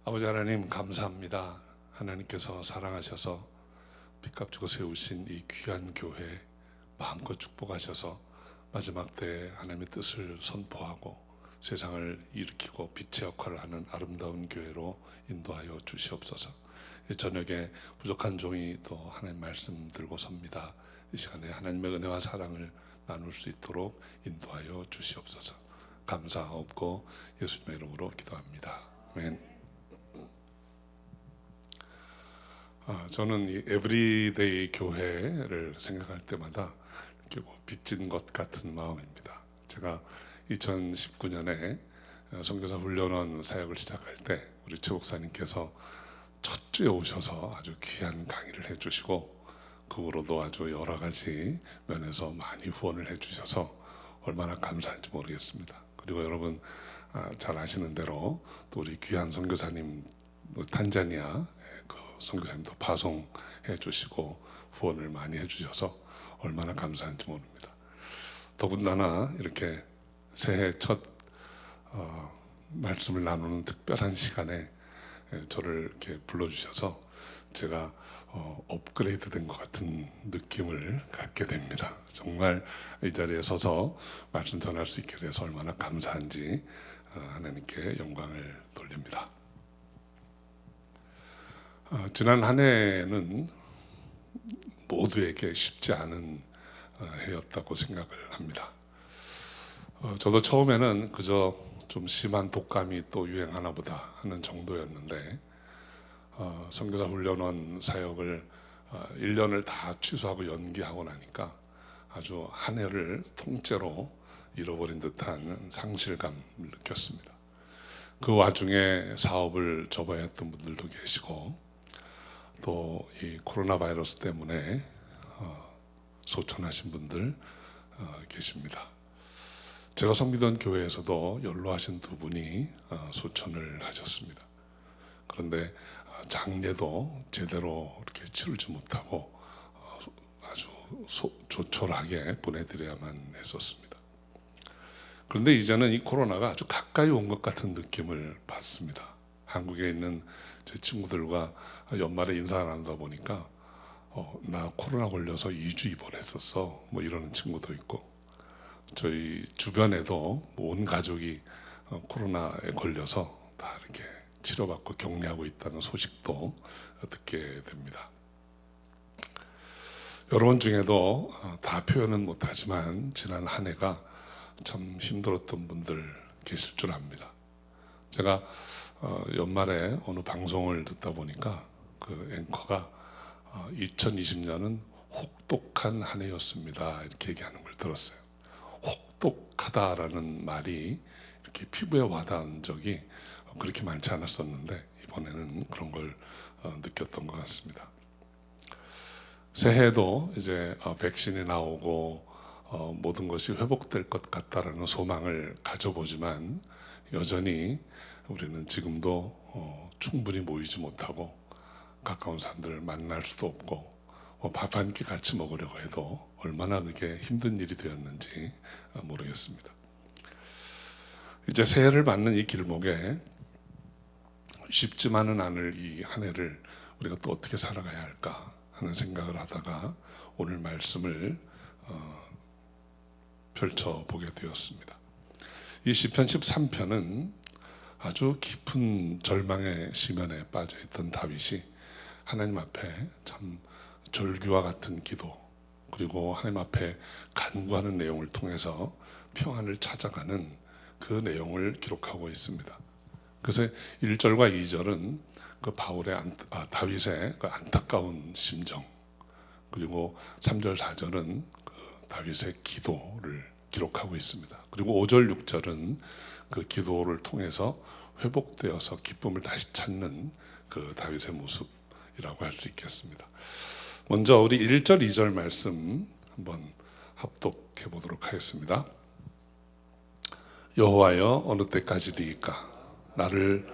아버지 하나님 감사합니다. 하나님께서 사랑하셔서 빚값 주고 세우신 이 귀한 교회 마음껏 축복하셔서 마지막 때 하나님의 뜻을 선포하고 세상을 일으키고 빛의 역할을 하는 아름다운 교회로 인도하여 주시옵소서. 이 저녁에 부족한 종이 또 하나님 말씀 들고 섭니다. 이 시간에 하나님의 은혜와 사랑을 나눌 수 있도록 인도하여 주시옵소서. 감사하옵고 예수님의 이름으로 기도합니다. 아멘. 저는 이 에브리데이 교회를 생각할 때마다 이렇게 빚진 것 같은 마음입니다. 제가 2019년에 선교사 훈련원 사역을 시작할 때 우리 최 목사님께서 첫 주에 오셔서 아주 귀한 강의를 해주시고 그 후로도 아주 여러 가지 면에서 많이 후원을 해주셔서 얼마나 감사한지 모르겠습니다. 그리고 여러분 잘 아시는 대로 또 우리 귀한 선교사님 탄자니아 그 선교사님도 파송해 주시고 후원을 많이 해주셔서 얼마나 감사한지 모릅니다. 더군다나 이렇게 새해 첫 말씀을 나누는 특별한 시간에 저를 이렇게 불러주셔서 제가 업그레이드 된 것 같은 느낌을 갖게 됩니다. 정말 이 자리에 서서 말씀 전할 수 있게 돼서 얼마나 감사한지 하나님께 영광을 돌립니다. 지난 한 해는 모두에게 쉽지 않은 해였다고 생각을 합니다. 저도 처음에는 그저 좀 심한 독감이 또 유행하나 보다 하는 정도였는데 선교사 훈련원 사역을 1년을 다 취소하고 연기하고 나니까 아주 한 해를 통째로 잃어버린 듯한 상실감을 느꼈습니다. 그 와중에 사업을 접어야 했던 분들도 계시고 또 이 코로나 바이러스 때문에 소천하신 분들 계십니다. 제가 섬기던 교회에서도 연로하신 두 분이 소천을 하셨습니다. 그런데 장례도 제대로 이렇게 치르지 못하고 아주 조촐하게 보내드려야만 했었습니다. 그런데 이제는 이 코로나가 아주 가까이 온 것 같은 느낌을 받습니다. 한국에 있는 제 친구들과 연말에 인사 나누다 보니까 나 코로나 걸려서 2주 입원했었어 뭐 이러는 친구도 있고 저희 주변에도 온 가족이 코로나에 걸려서 다 이렇게 치료받고 격리하고 있다는 소식도 듣게 됩니다. 여러분 중에도 다 표현은 못하지만 지난 한 해가 참 힘들었던 분들 계실 줄 압니다. 제가 연말에 어느 방송을 듣다 보니까 그 앵커가 2020년은 혹독한 한 해였습니다 이렇게 얘기하는 걸 들었어요. 혹독하다라는 말이 이렇게 피부에 와닿은 적이 그렇게 많지 않았었는데 이번에는 그런 걸 느꼈던 것 같습니다. 새해에도 이제 백신이 나오고 모든 것이 회복될 것 같다라는 소망을 가져보지만 여전히 우리는 지금도 충분히 모이지 못하고 가까운 사람들을 만날 수도 없고 밥 한 끼 같이 먹으려고 해도 얼마나 그게 힘든 일이 되었는지 모르겠습니다. 이제 새해를 맞는 이 길목에 쉽지만은 않을 이 한 해를 우리가 또 어떻게 살아가야 할까 하는 생각을 하다가 오늘 말씀을 펼쳐보게 되었습니다. 이 시편 13편은 아주 깊은 절망의 시면에 빠져있던 다윗이 하나님 앞에 참 절규와 같은 기도 그리고 하나님 앞에 간구하는 내용을 통해서 평안을 찾아가는 그 내용을 기록하고 있습니다. 그래서 1절과 2절은 그 다윗의 그 안타까운 심정 그리고 3절 4절은 그 다윗의 기도를 기록하고 있습니다. 그리고 5절 6절은 그 기도를 통해서 회복되어서 기쁨을 다시 찾는 그 다윗의 모습이라고 할 수 있겠습니다. 먼저 우리 1절 2절 말씀 한번 합독해 보도록 하겠습니다. 여호와여 어느 때까지리이까 나를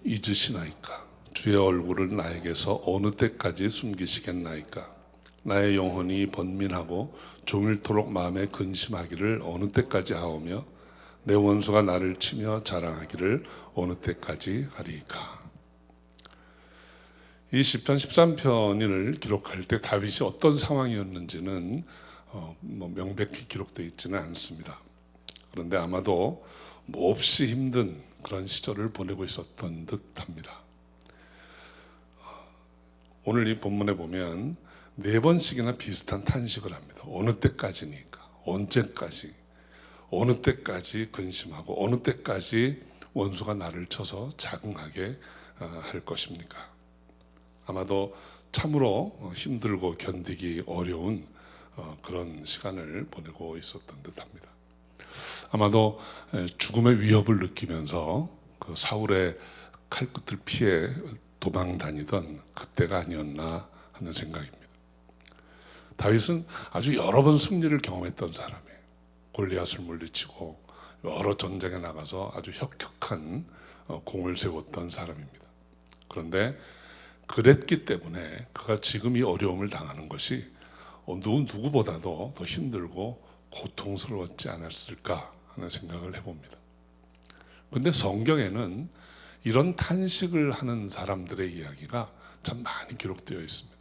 잊으시나이까 주의 얼굴을 나에게서 어느 때까지 숨기시겠나이까 나의 영혼이 번민하고 종일토록 마음에 근심하기를 어느 때까지 하오며 내 원수가 나를 치며 자랑하기를 어느 때까지 하리이까. 이 시편 13편을 기록할 때 다윗이 어떤 상황이었는지는 명백히 기록되어 있지는 않습니다. 그런데 아마도 몹시 힘든 그런 시절을 보내고 있었던 듯합니다. 오늘 이 본문에 보면 4번씩이나 비슷한 탄식을 합니다. 어느 때까지니까, 언제까지, 어느 때까지 근심하고 어느 때까지 원수가 나를 쳐서 자궁하게 할 것입니까? 아마도 참으로 힘들고 견디기 어려운 그런 시간을 보내고 있었던 듯합니다. 아마도 죽음의 위협을 느끼면서 그 사울의 칼끝을 피해 도망 다니던 그때가 아니었나 하는 생각입니다. 다윗은 아주 여러 번 승리를 경험했던 사람이에요. 골리앗을 물리치고 여러 전쟁에 나가서 아주 혁혁한 공을 세웠던 사람입니다. 그런데 그랬기 때문에 그가 지금 이 어려움을 당하는 것이 누구보다도 더 힘들고 고통스러웠지 않았을까 하는 생각을 해봅니다. 그런데 성경에는 이런 탄식을 하는 사람들의 이야기가 참 많이 기록되어 있습니다.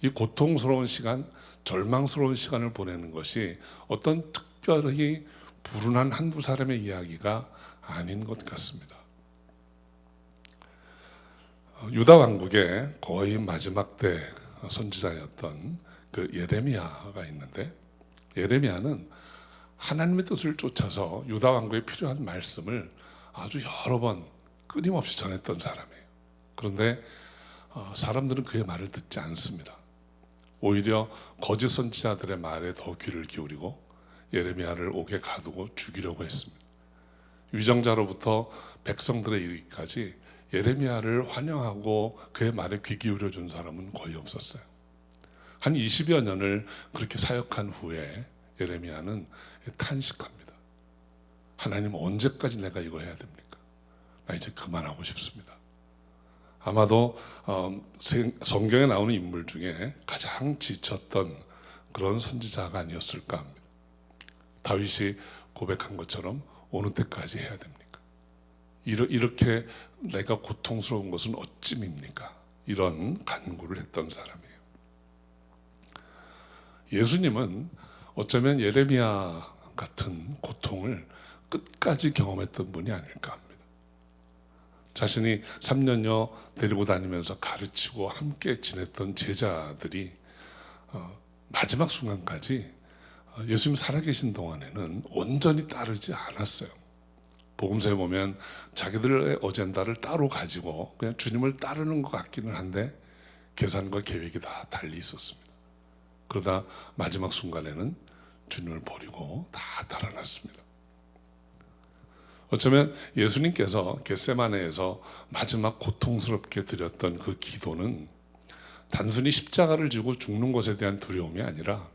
이 고통스러운 시간, 절망스러운 시간을 보내는 것이 어떤 특별히 불운한 한두 사람의 이야기가 아닌 것 같습니다. 유다 왕국의 거의 마지막 때 선지자였던 그 예레미야가 있는데, 예레미야는 하나님의 뜻을 쫓아서 유다 왕국에 필요한 말씀을 아주 여러 번 끊임없이 전했던 사람이에요. 그런데 사람들은 그의 말을 듣지 않습니다. 오히려 거짓 선지자들의 말에 더 귀를 기울이고 예레미야를 옥에 가두고 죽이려고 했습니다. 위정자로부터 백성들에 이르기까지 예레미야를 환영하고 그의 말에 귀 기울여 준 사람은 거의 없었어요. 한 20여 년을 그렇게 사역한 후에 예레미야는 탄식합니다. 하나님, 언제까지 내가 이거 해야 됩니까? 나 이제 그만하고 싶습니다. 아마도 성경에 나오는 인물 중에 가장 지쳤던 그런 선지자가 아니었을까 합니다. 다윗이 고백한 것처럼 어느 때까지 해야 됩니까? 이렇게 내가 고통스러운 것은 어찌입니까? 이런 간구를 했던 사람이에요. 예수님은 어쩌면 예레미야 같은 고통을 끝까지 경험했던 분이 아닐까 합니다. 자신이 3년여 데리고 다니면서 가르치고 함께 지냈던 제자들이 마지막 순간까지 예수님 살아계신 동안에는 온전히 따르지 않았어요. 복음서에 보면 자기들의 어젠다를 따로 가지고 그냥 주님을 따르는 것 같기는 한데 계산과 계획이 다 달리 있었습니다. 그러다 마지막 순간에는 주님을 버리고 다 달아났습니다. 어쩌면 예수님께서 겟세마네에서 마지막 고통스럽게 드렸던 그 기도는 단순히 십자가를 지고 죽는 것에 대한 두려움이 아니라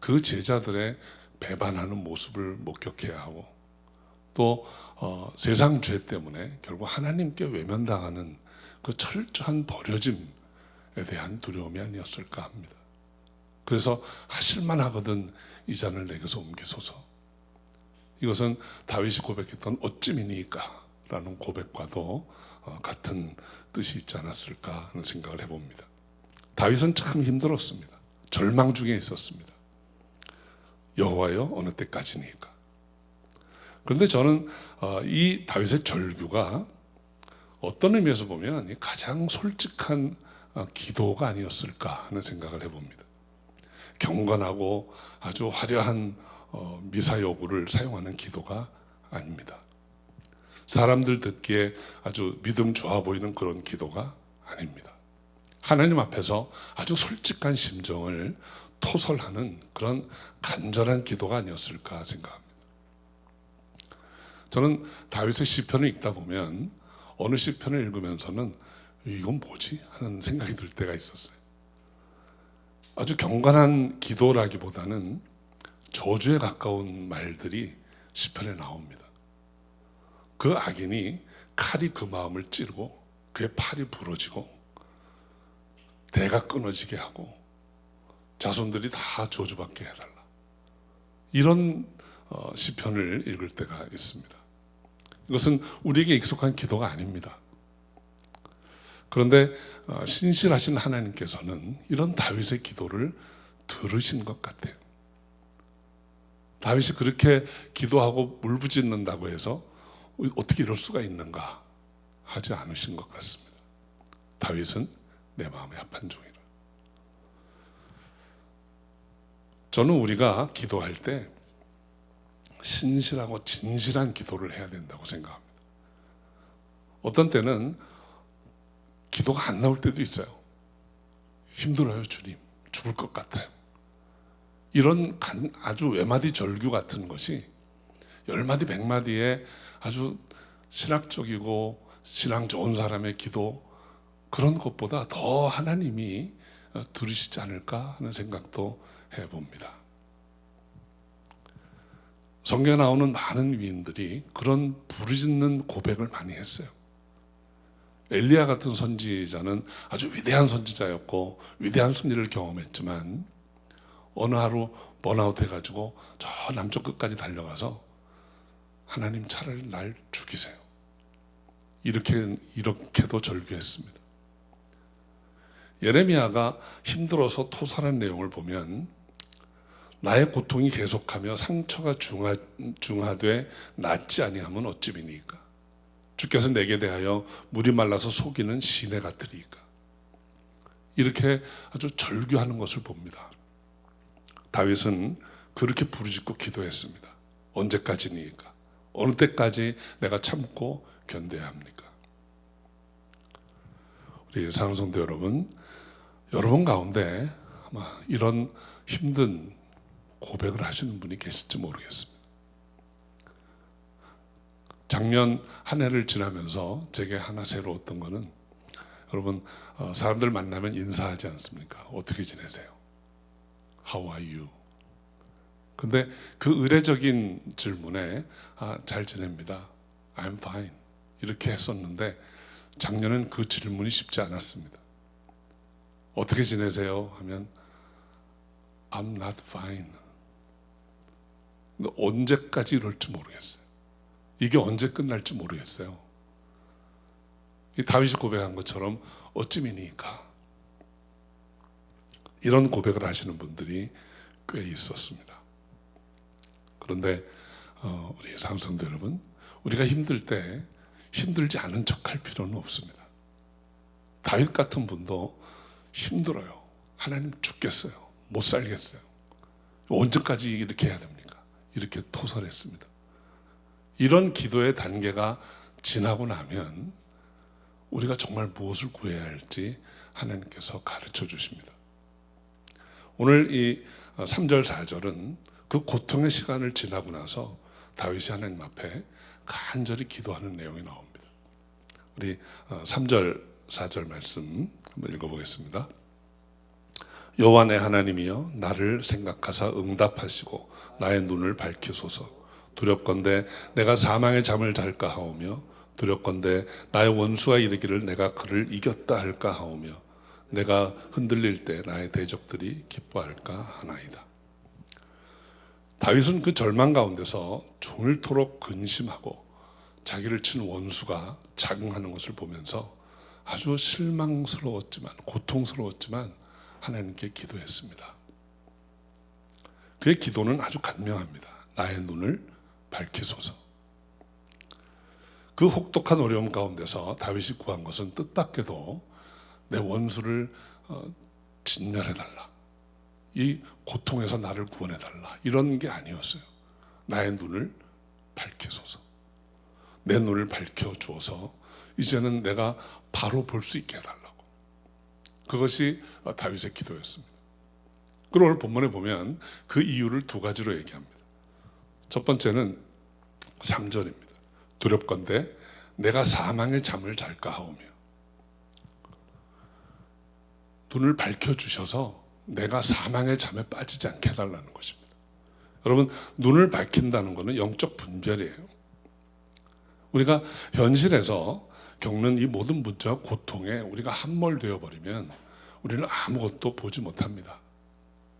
그 제자들의 배반하는 모습을 목격해야 하고 또 세상 죄 때문에 결국 하나님께 외면당하는 그 철저한 버려짐에 대한 두려움이 아니었을까 합니다. 그래서 하실만 하거든 이 잔을 내게서 옮기소서. 이것은 다윗이 고백했던 어찌미니까 라는 고백과도 같은 뜻이 있지 않았을까 하는 생각을 해봅니다. 다윗은 참 힘들었습니다. 절망 중에 있었습니다. 여호와여, 어느 때까지니까. 그런데 저는 이 다윗의 절규가 어떤 의미에서 보면 가장 솔직한 기도가 아니었을까 하는 생각을 해봅니다. 경건하고 아주 화려한 미사 여구를 사용하는 기도가 아닙니다. 사람들 듣기에 아주 믿음 좋아 보이는 그런 기도가 아닙니다. 하나님 앞에서 아주 솔직한 심정을 토설하는 그런 간절한 기도가 아니었을까 생각합니다. 저는 다윗의 시편을 읽다 보면 어느 시편을 읽으면서는 이건 뭐지? 하는 생각이 들 때가 있었어요. 아주 경건한 기도라기보다는 저주에 가까운 말들이 시편에 나옵니다. 그 악인이 칼이 그 마음을 찌르고 그의 팔이 부러지고 대가 끊어지게 하고 자손들이 다 저주받게 해달라. 이런 시편을 읽을 때가 있습니다. 이것은 우리에게 익숙한 기도가 아닙니다. 그런데 신실하신 하나님께서는 이런 다윗의 기도를 들으신 것 같아요. 다윗이 그렇게 기도하고 울부짖는다고 해서 어떻게 이럴 수가 있는가 하지 않으신 것 같습니다. 다윗은 내 마음에 합한 종이라. 저는 우리가 기도할 때 신실하고 진실한 기도를 해야 된다고 생각합니다. 어떤 때는 기도가 안 나올 때도 있어요. 힘들어요, 주님. 죽을 것 같아요. 이런 아주 외마디 절규 같은 것이 열마디 백마디의 아주 신학적이고 신앙 좋은 사람의 기도, 그런 것보다 더 하나님이 들으시지 않을까 하는 생각도 해봅니다. 성경에 나오는 많은 위인들이 그런 부르짖는 고백을 많이 했어요. 엘리야 같은 선지자는 아주 위대한 선지자였고 위대한 승리를 경험했지만 어느 하루 번아웃 해가지고 저 남쪽 끝까지 달려가서 하나님 차라리 날 죽이세요. 이렇게도 절규했습니다. 예레미야가 힘들어서 토설한 내용을 보면 나의 고통이 계속하며 상처가 중하되 낫지 아니하면 어찌비니까. 주께서 내게 대하여 물이 말라서 속이는 시내 같으리까. 이렇게 아주 절규하는 것을 봅니다. 다윗은 그렇게 부르짖고 기도했습니다. 언제까지니까? 어느 때까지 내가 참고 견뎌야 합니까? 우리 사랑성도 여러분 가운데 아마 이런 힘든 고백을 하시는 분이 계실지 모르겠습니다. 작년 한 해를 지나면서 제게 하나 새로웠던 거는, 여러분 사람들 만나면 인사하지 않습니까? 어떻게 지내세요? How are you? 근데 그 의례적인 질문에 잘 지냅니다. I'm fine. 이렇게 했었는데 작년엔 그 질문이 쉽지 않았습니다. 어떻게 지내세요? 하면 I'm not fine. 근데 언제까지 이럴지 모르겠어요. 이게 언제 끝날지 모르겠어요. 이 다윗이 고백한 것처럼 어찌미니까. 이런 고백을 하시는 분들이 꽤 있었습니다. 그런데 우리 사랑성도 여러분, 우리가 힘들 때 힘들지 않은 척할 필요는 없습니다. 다윗 같은 분도 힘들어요. 하나님 죽겠어요. 못 살겠어요. 언제까지 이렇게 해야 됩니까? 이렇게 토설했습니다. 이런 기도의 단계가 지나고 나면 우리가 정말 무엇을 구해야 할지 하나님께서 가르쳐 주십니다. 오늘 이 3절 4절은 그 고통의 시간을 지나고 나서 다윗이 하나님 앞에 간절히 기도하는 내용이 나옵니다. 우리 3절 4절 말씀 한번 읽어보겠습니다. 여호와 내 하나님이여 나를 생각하사 응답하시고 나의 눈을 밝히소서. 두렵건대 내가 사망의 잠을 잘까 하오며 두렵건대 나의 원수가 이르기를 내가 그를 이겼다 할까 하오며 내가 흔들릴 때 나의 대적들이 기뻐할까 하나이다. 다윗은 그 절망 가운데서 종일토록 근심하고 자기를 친 원수가 자긍하는 것을 보면서 아주 실망스러웠지만 고통스러웠지만 하나님께 기도했습니다. 그의 기도는 아주 간명합니다. 나의 눈을 밝히소서. 그 혹독한 어려움 가운데서 다윗이 구한 것은 뜻밖에도 내 원수를 진멸해달라, 이 고통에서 나를 구원해달라, 이런 게 아니었어요. 나의 눈을 밝히소서. 내 눈을 밝혀주어서 이제는 내가 바로 볼 수 있게 해달라고. 그것이 다윗의 기도였습니다. 그리고 오늘 본문에 보면 그 이유를 두 가지로 얘기합니다. 첫 번째는 3절입니다. 두렵건대 내가 사망의 잠을 잘까 하오며. 눈을 밝혀주셔서 내가 사망의 잠에 빠지지 않게 해달라는 것입니다. 여러분, 눈을 밝힌다는 것은 영적 분별이에요. 우리가 현실에서 겪는 이 모든 문제와 고통에 우리가 함몰되어 버리면 우리는 아무것도 보지 못합니다.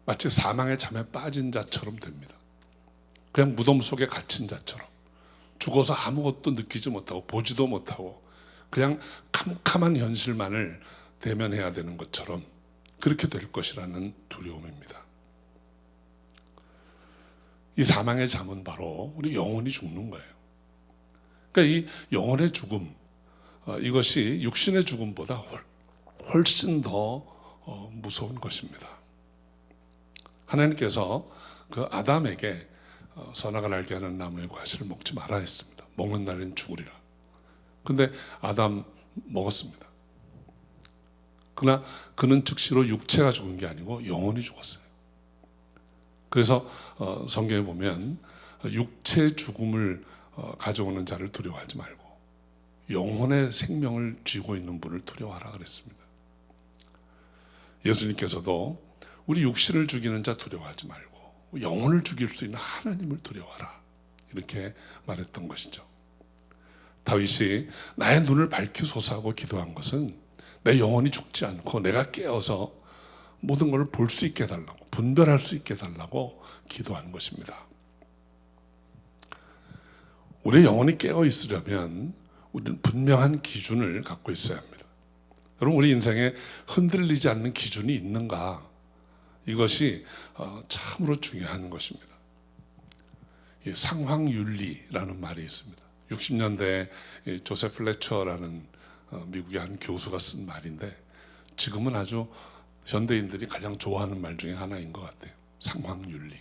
마치 사망의 잠에 빠진 자처럼 됩니다. 그냥 무덤 속에 갇힌 자처럼 죽어서 아무것도 느끼지 못하고 보지도 못하고 그냥 캄캄한 현실만을 대면해야 되는 것처럼 그렇게 될 것이라는 두려움입니다. 이 사망의 잠은 바로 우리 영혼이 죽는 거예요. 그러니까 이 영혼의 죽음, 이것이 육신의 죽음보다 훨씬 더 무서운 것입니다. 하나님께서 그 아담에게 선악을 알게 하는 나무의 과실을 먹지 마라 했습니다. 먹는 날엔 죽으리라. 근데 아담 먹었습니다. 그러나 그는 즉시로 육체가 죽은 게 아니고 영혼이 죽었어요. 그래서 성경에 보면 육체의 죽음을 가져오는 자를 두려워하지 말고 영혼의 생명을 쥐고 있는 분을 두려워하라 그랬습니다. 예수님께서도 우리 육신을 죽이는 자 두려워하지 말고 영혼을 죽일 수 있는 하나님을 두려워하라 이렇게 말했던 것이죠. 다윗이 나의 눈을 밝히소서 하고 기도한 것은 내 영혼이 죽지 않고 내가 깨어서 모든 것을 볼 수 있게 해달라고, 분별할 수 있게 해달라고 기도한 것입니다. 우리의 영혼이 깨어 있으려면 우리는 분명한 기준을 갖고 있어야 합니다. 여러분, 우리 인생에 흔들리지 않는 기준이 있는가? 이것이 참으로 중요한 것입니다. 상황윤리라는 말이 있습니다. 60년대에 조세프 레처라는 미국의 한 교수가 쓴 말인데 지금은 아주 현대인들이 가장 좋아하는 말 중에 하나인 것 같아요. 상황윤리.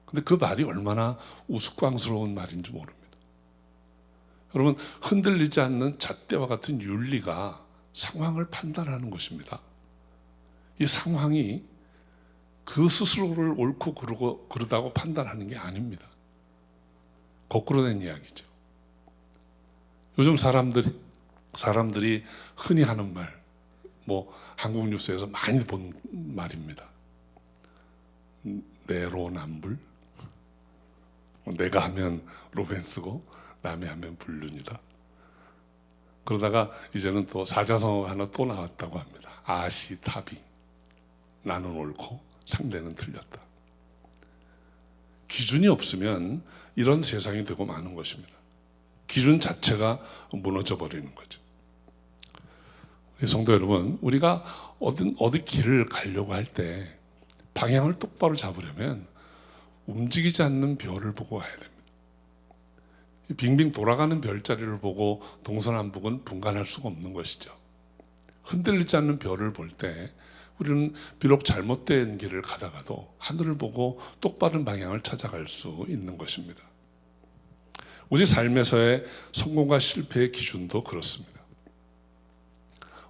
근데 그 말이 얼마나 우스꽝스러운 말인지 모릅니다. 여러분, 흔들리지 않는 잣대와 같은 윤리가 상황을 판단하는 것입니다. 이 상황이 그 스스로를 옳고 그르다고 판단하는 게 아닙니다. 거꾸로 된 이야기죠. 요즘 사람들이 흔히 하는 말, 한국 뉴스에서 많이 본 말입니다. 내로남불. 내가 하면 로맨스고 남이 하면 불륜이다. 그러다가 이제는 또 사자성어 하나 또 나왔다고 합니다. 아시타비. 나는 옳고 상대는 틀렸다. 기준이 없으면 이런 세상이 되고 마는 것입니다. 기준 자체가 무너져 버리는 거죠. 성도 여러분, 우리가 어디 길을 가려고 할 때 방향을 똑바로 잡으려면 움직이지 않는 별을 보고 가야 됩니다. 빙빙 돌아가는 별자리를 보고 동서남북은 분간할 수가 없는 것이죠. 흔들리지 않는 별을 볼 때 우리는 비록 잘못된 길을 가다가도 하늘을 보고 똑바른 방향을 찾아갈 수 있는 것입니다. 우리 삶에서의 성공과 실패의 기준도 그렇습니다.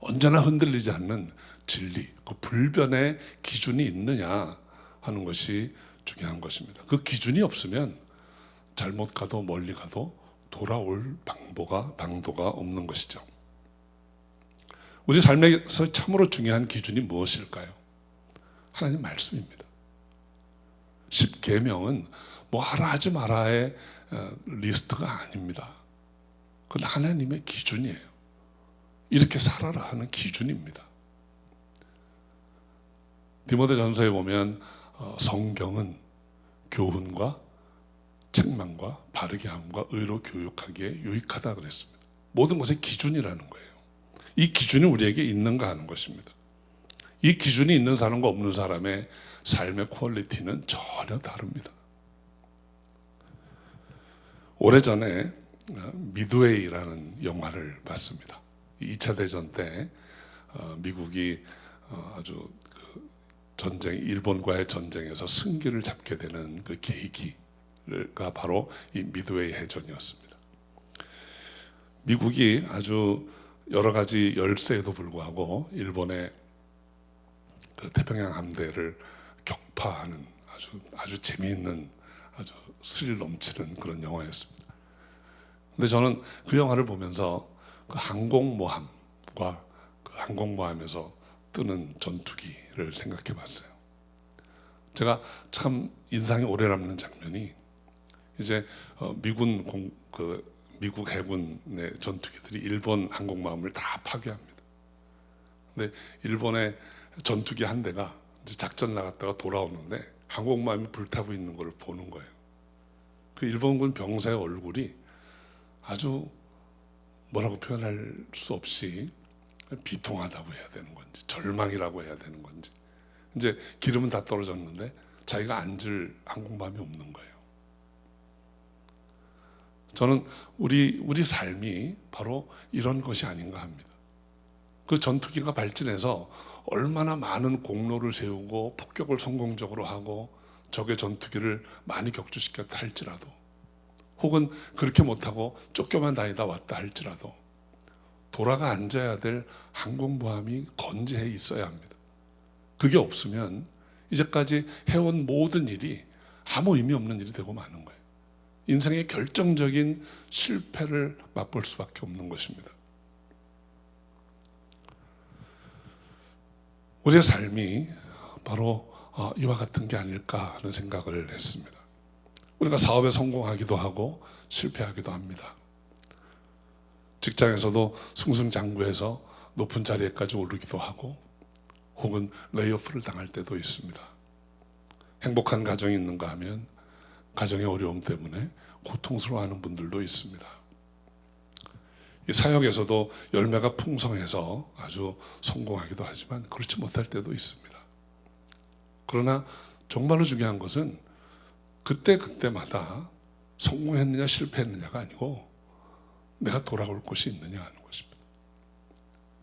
언제나 흔들리지 않는 진리, 그 불변의 기준이 있느냐 하는 것이 중요한 것입니다. 그 기준이 없으면 잘못 가도 멀리 가도 돌아올 방도가 없는 것이죠. 우리 삶에서 참으로 중요한 기준이 무엇일까요? 하나님 말씀입니다. 10계명은 하라 하지 마라의 리스트가 아닙니다. 그건 하나님의 기준이에요. 이렇게 살아라 하는 기준입니다. 디모데전서에 보면 성경은 교훈과 책망과 바르게 함과 의로 교육하기에 유익하다 그랬습니다. 모든 것의 기준이라는 거예요. 이 기준이 우리에게 있는가 하는 것입니다. 이 기준이 있는 사람과 없는 사람의 삶의 퀄리티는 전혀 다릅니다. 오래전에 미드웨이라는 영화를 봤습니다. 2차 대전 때 미국이 아주 일본과의 전쟁에서 승기를 잡게 되는 그 계기가 바로 이 미드웨이 해전이었습니다. 미국이 아주 여러 가지 열세에도 불구하고 일본의 그 태평양 함대를 격파하는 아주 재미있는 아주 스릴 넘치는 그런 영화였습니다. 근데 저는 그 영화를 보면서 그 항공모함과 그 항공모함에서 뜨는 전투기를 생각해 봤어요. 제가 참 인상이 오래 남는 장면이 이제 미국 해군의 전투기들이 일본 항공모함을 다 파괴합니다. 근데 일본의 전투기 한 대가 이제 작전 나갔다가 돌아오는데 항공모함이 불타고 있는 걸 보는 거예요. 그 일본군 병사의 얼굴이 아주 뭐라고 표현할 수 없이 비통하다고 해야 되는 건지 절망이라고 해야 되는 건지, 이제 기름은 다 떨어졌는데 자기가 앉을 항공모함이 없는 거예요. 저는 우리 삶이 바로 이런 것이 아닌가 합니다. 그 전투기가 발진해서 얼마나 많은 공로를 세우고 폭격을 성공적으로 하고 적의 전투기를 많이 격추시켰다 할지라도, 혹은 그렇게 못하고 쫓겨만 다니다 왔다 할지라도 돌아가 앉아야 될 항공모함이 건재해 있어야 합니다. 그게 없으면 이제까지 해온 모든 일이 아무 의미 없는 일이 되고 마는 거예요. 인생의 결정적인 실패를 맛볼 수밖에 없는 것입니다. 우리의 삶이 바로 이와 같은 게 아닐까 하는 생각을 했습니다. 우리가 사업에 성공하기도 하고 실패하기도 합니다. 직장에서도 승승장구해서 높은 자리에까지 오르기도 하고, 혹은 레이오프를 당할 때도 있습니다. 행복한 가정이 있는가 하면 가정의 어려움 때문에 고통스러워하는 분들도 있습니다. 이 사역에서도 열매가 풍성해서 아주 성공하기도 하지만 그렇지 못할 때도 있습니다. 그러나 정말로 중요한 것은 그때마다 성공했느냐 실패했느냐가 아니고 내가 돌아올 곳이 있느냐 하는 것입니다.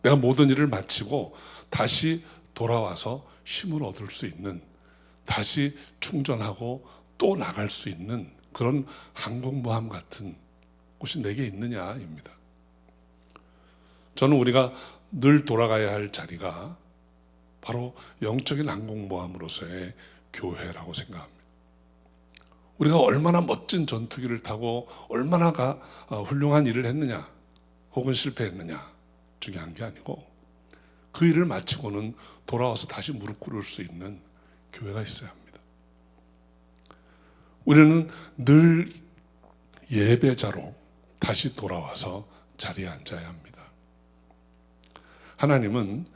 내가 모든 일을 마치고 다시 돌아와서 힘을 얻을 수 있는, 다시 충전하고 또 나갈 수 있는 그런 항공모함 같은 곳이 내게 있느냐입니다. 저는 우리가 늘 돌아가야 할 자리가 바로 영적인 항공모함으로서의 교회라고 생각합니다. 우리가 얼마나 멋진 전투기를 타고 얼마나 훌륭한 일을 했느냐 혹은 실패했느냐 중요한 게 아니고, 그 일을 마치고는 돌아와서 다시 무릎 꿇을 수 있는 교회가 있어야 합니다. 우리는 늘 예배자로 다시 돌아와서 자리에 앉아야 합니다. 하나님은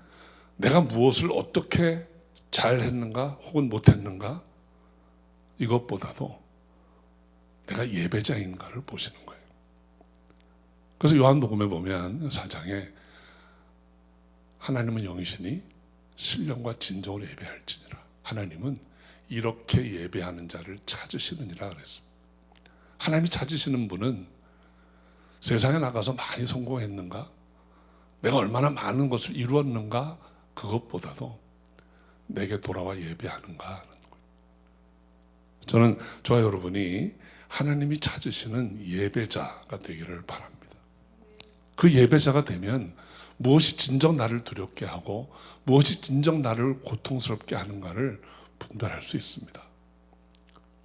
내가 무엇을 어떻게 잘했는가 혹은 못했는가 이것보다도 내가 예배자인가를 보시는 거예요. 그래서 요한복음에 보면 4장에 하나님은 영이시니 신령과 진정으로 예배할지니라. 하나님은 이렇게 예배하는 자를 찾으시느니라 그랬습니다. 하나님이 찾으시는 분은 세상에 나가서 많이 성공했는가, 내가 얼마나 많은 것을 이루었는가, 그것보다도 내게 돌아와 예배하는가 하는 거예요. 저는 저와 여러분이 하나님이 찾으시는 예배자가 되기를 바랍니다. 그 예배자가 되면 무엇이 진정 나를 두렵게 하고 무엇이 진정 나를 고통스럽게 하는가를 분별할 수 있습니다.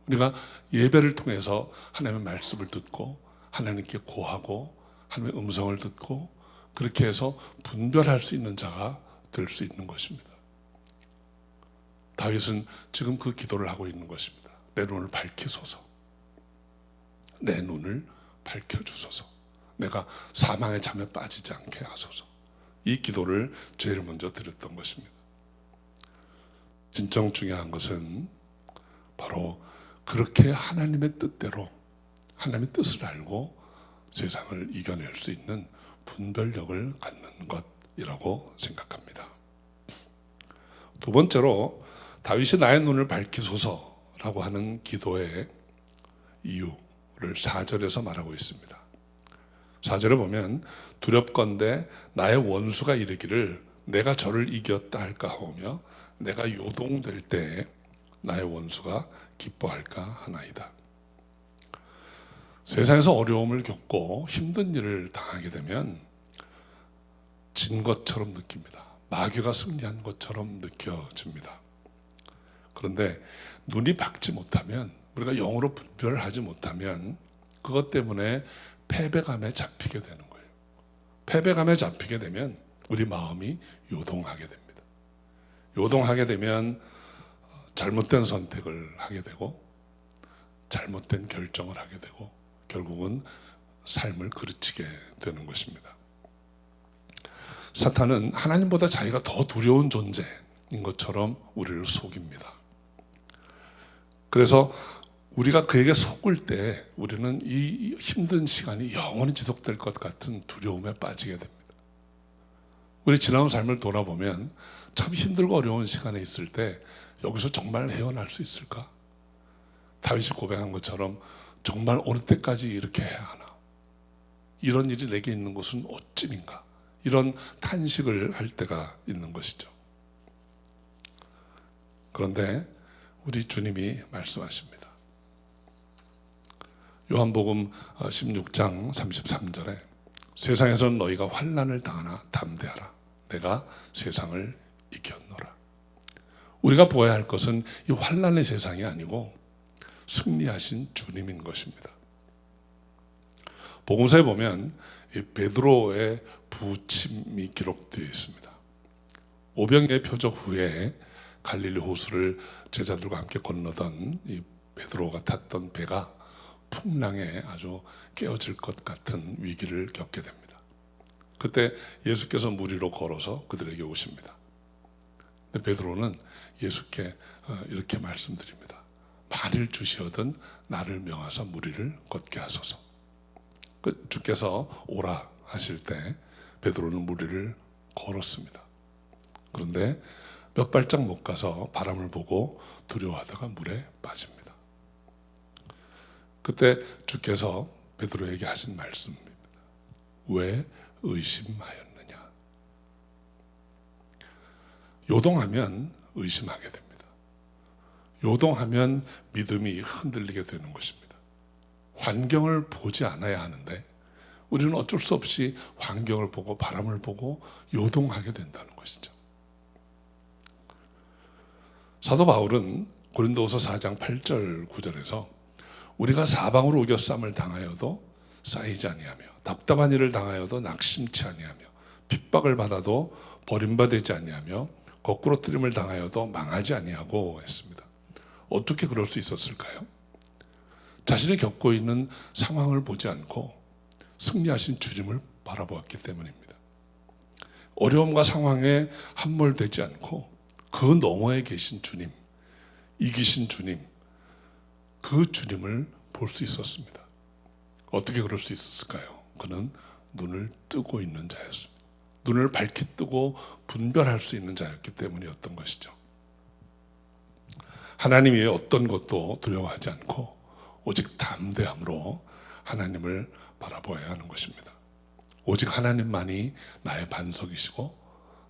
우리가 예배를 통해서 하나님의 말씀을 듣고 하나님께 고하고 하나님의 음성을 듣고 그렇게 해서 분별할 수 있는 자가 될 수 있는 것입니다. 다윗은 지금 그 기도를 하고 있는 것입니다. 내 눈을 밝히소서. 내 눈을 밝혀주소서. 내가 사망의 잠에 빠지지 않게 하소서. 이 기도를 제일 먼저 드렸던 것입니다. 진정 중요한 것은 바로 그렇게 하나님의 뜻대로 하나님의 뜻을 알고 세상을 이겨낼 수 있는 분별력을 갖는 것이라고 생각합니다. 두 번째로 다윗이 나의 눈을 밝히소서라고 하는 기도의 이유를 4절에서 말하고 있습니다. 4절에 보면 두렵건대 나의 원수가 이르기를 내가 저를 이겼다 할까 하오며 내가 요동될 때에 나의 원수가 기뻐할까 하나이다. 세상에서 어려움을 겪고 힘든 일을 당하게 되면 진 것처럼 느낍니다. 마귀가 승리한 것처럼 느껴집니다. 그런데 눈이 밝지 못하면, 우리가 영으로 분별을 하지 못하면 그것 때문에 패배감에 잡히게 되는 거예요. 패배감에 잡히게 되면 우리 마음이 요동하게 됩니다. 요동하게 되면 잘못된 선택을 하게 되고 잘못된 결정을 하게 되고 결국은 삶을 그르치게 되는 것입니다. 사탄은 하나님보다 자기가 더 두려운 존재인 것처럼 우리를 속입니다. 그래서 우리가 그에게 속을 때 우리는 이 힘든 시간이 영원히 지속될 것 같은 두려움에 빠지게 됩니다. 우리 지나온 삶을 돌아보면 참 힘들고 어려운 시간에 있을 때 여기서 정말 헤어날 수 있을까? 다윗이 고백한 것처럼 정말 어느 때까지 이렇게 해야 하나? 이런 일이 내게 있는 곳은 어찌인가? 이런 탄식을 할 때가 있는 것이죠. 그런데 우리 주님이 말씀하십니다. 요한복음 16장 33절에 세상에서는 너희가 환난을 당하나 담대하라. 내가 세상을 이겼노라. 우리가 보아야 할 것은 이 환난의 세상이 아니고 승리하신 주님인 것입니다. 복음서에 보면 이 베드로의 부침이 기록되어 있습니다. 오병이의 표적 후에 갈릴리 호수를 제자들과 함께 건너던 이 베드로가 탔던 배가 풍랑에 아주 깨어질 것 같은 위기를 겪게 됩니다. 그때 예수께서 물 위로 걸어서 그들에게 오십니다. 근데 베드로는 예수께 이렇게 말씀드립니다. 만일 주시어든 나를 명하사 물 위를 걷게 하소서. 주께서 오라 하실 때 베드로는 물 위를 걸었습니다. 그런데 몇 발짝 못 가서 바람을 보고 두려워하다가 물에 빠집니다. 그때 주께서 베드로에게 하신 말씀입니다. 왜 의심하였느냐? 요동하면 의심하게 됩니다. 요동하면 믿음이 흔들리게 되는 것입니다. 환경을 보지 않아야 하는데 우리는 어쩔 수 없이 환경을 보고 바람을 보고 요동하게 된다는 것이죠. 사도 바울은 고린도후서 4장 8절 9절에서 우리가 사방으로 우겨쌈을 당하여도 쌓이지 아니하며 답답한 일을 당하여도 낙심치 아니하며 핍박을 받아도 버림받지 아니하며 거꾸로 뜨림을 당하여도 망하지 아니하고 했습니다. 어떻게 그럴 수 있었을까요? 자신이 겪고 있는 상황을 보지 않고 승리하신 주님을 바라보았기 때문입니다. 어려움과 상황에 함몰되지 않고 그 너머에 계신 주님, 이기신 주님, 그 주님을 볼 수 있었습니다. 어떻게 그럴 수 있었을까요? 그는 눈을 뜨고 있는 자였습니다. 눈을 밝히 뜨고 분별할 수 있는 자였기 때문이었던 것이죠. 하나님이 어떤 것도 두려워하지 않고 오직 담대함으로 하나님을 바라보아야 하는 것입니다. 오직 하나님만이 나의 반석이시고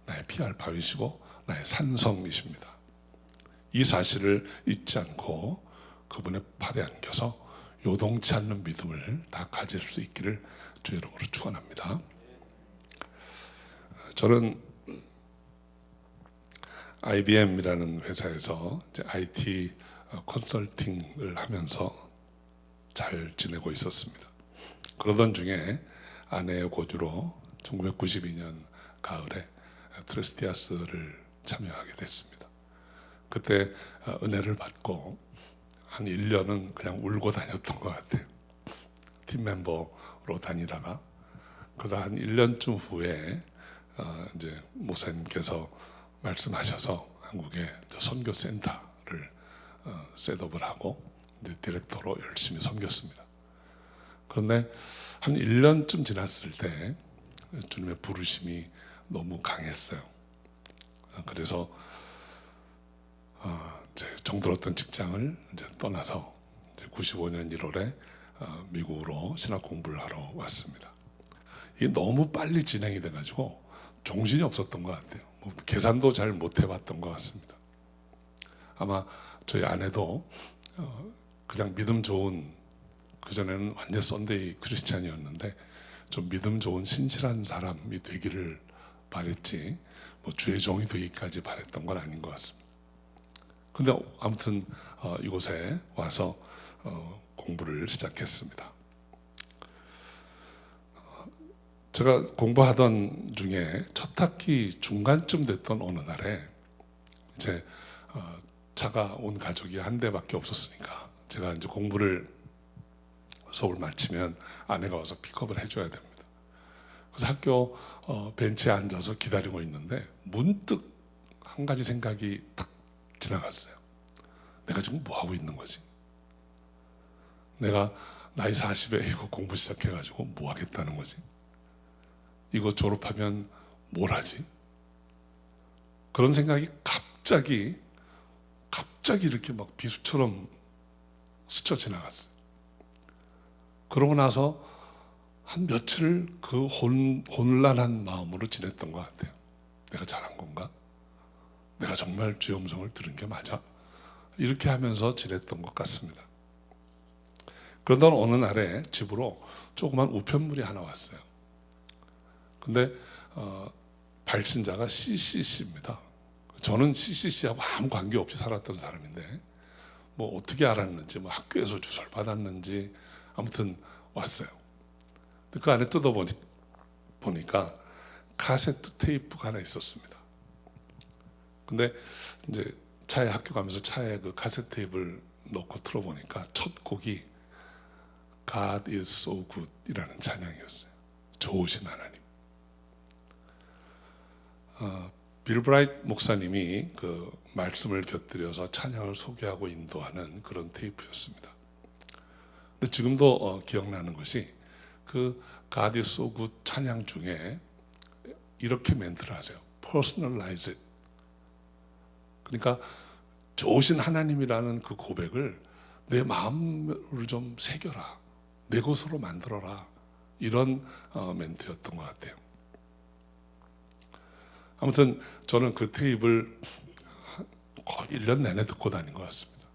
나의 피할 바위시고 나의 산성이십니다. 이 사실을 잊지 않고 그분의 팔에 안겨서 요동치 않는 믿음을 다 가질 수 있기를 주의 이름으로 축원합니다. 저는 IBM이라는 회사에서 이제 IT 컨설팅을 하면서 잘 지내고 있었습니다. 그러던 중에 아내의 고주로 1992년 가을에 트레스티아스를 참여하게 됐습니다. 그때 은혜를 받고 한 1년은 그냥 울고 다녔던 것 같아요. 팀 멤버로 다니다가 그러다 한 1년쯤 후에 이제 목사님께서 말씀하셔서 한국에 선교 센터를 셋업을 하고 이제 디렉터로 열심히 섬겼습니다. 그런데 한 1년쯤 지났을 때 주님의 부르심이 너무 강했어요. 그래서 이제 정들었던 직장을 이제 떠나서 이제 95년 1월에 미국으로 신학 공부를 하러 왔습니다. 이게 너무 빨리 진행이 돼가지고 정신이 없었던 것 같아요. 뭐 계산도 잘 못 해봤던 것 같습니다. 아마 저희 아내도 그냥 믿음 좋은, 그전에는 완전 썬데이 크리스찬이었는데 좀 믿음 좋은 신실한 사람이 되기를 바랬지 뭐 주의 종이 되기까지 바랬던 건 아닌 것 같습니다. 근데 아무튼 이곳에 와서 공부를 시작했습니다. 제가 공부하던 중에 첫 학기 중간쯤 됐던 어느 날에 이제 차가 온 가족이 한 대밖에 없었으니까 제가 이제 공부를 수업을 마치면 아내가 와서 픽업을 해줘야 됩니다. 그래서 학교 벤치에 앉아서 기다리고 있는데 문득 한 가지 생각이 딱 지나갔어요. 내가 지금 뭐 하고 있는 거지? 내가 나이 40에 이거 공부 시작해가지고 뭐 하겠다는 거지? 이거 졸업하면 뭘 하지? 그런 생각이 갑자기 이렇게 막 비수처럼 스쳐 지나갔어요. 그러고 나서 한 며칠 그 혼란한 마음으로 지냈던 것 같아요. 내가 잘한 건가? 내가 정말 주의 음성을 들은 게 맞아? 이렇게 하면서 지냈던 것 같습니다. 그러던 어느 날에 집으로 조그만 우편물이 하나 왔어요. 근데 발신자가 CCC입니다. 저는 CCC하고 아무 관계없이 살았던 사람인데 뭐 어떻게 알았는지, 뭐 학교에서 주소를 받았는지 아무튼 왔어요. 근데 그 안에 보니까 카세트 테이프가 하나 있었습니다. 근데 이제 차에 학교 가면서 차에 그 카세트 테이프를 넣고 틀어보니까 첫 곡이 God is so good 이라는 찬양이었어요. 좋으신 하나님. 빌 브라이트 목사님이 그 말씀을 곁들여서 찬양을 소개하고 인도하는 그런 테이프였습니다. 근데 지금도 기억나는 것이 그 God is so good 찬양 중에 이렇게 멘트를 하세요. Personalize it. 그러니까 좋으신 하나님이라는 그 고백을 내 마음을 좀 새겨라. 내 것으로 만들어라. 이런 멘트였던 것 같아요. 아무튼 저는 그 테이프를 거의 1년 내내 듣고 다닌 것 같습니다.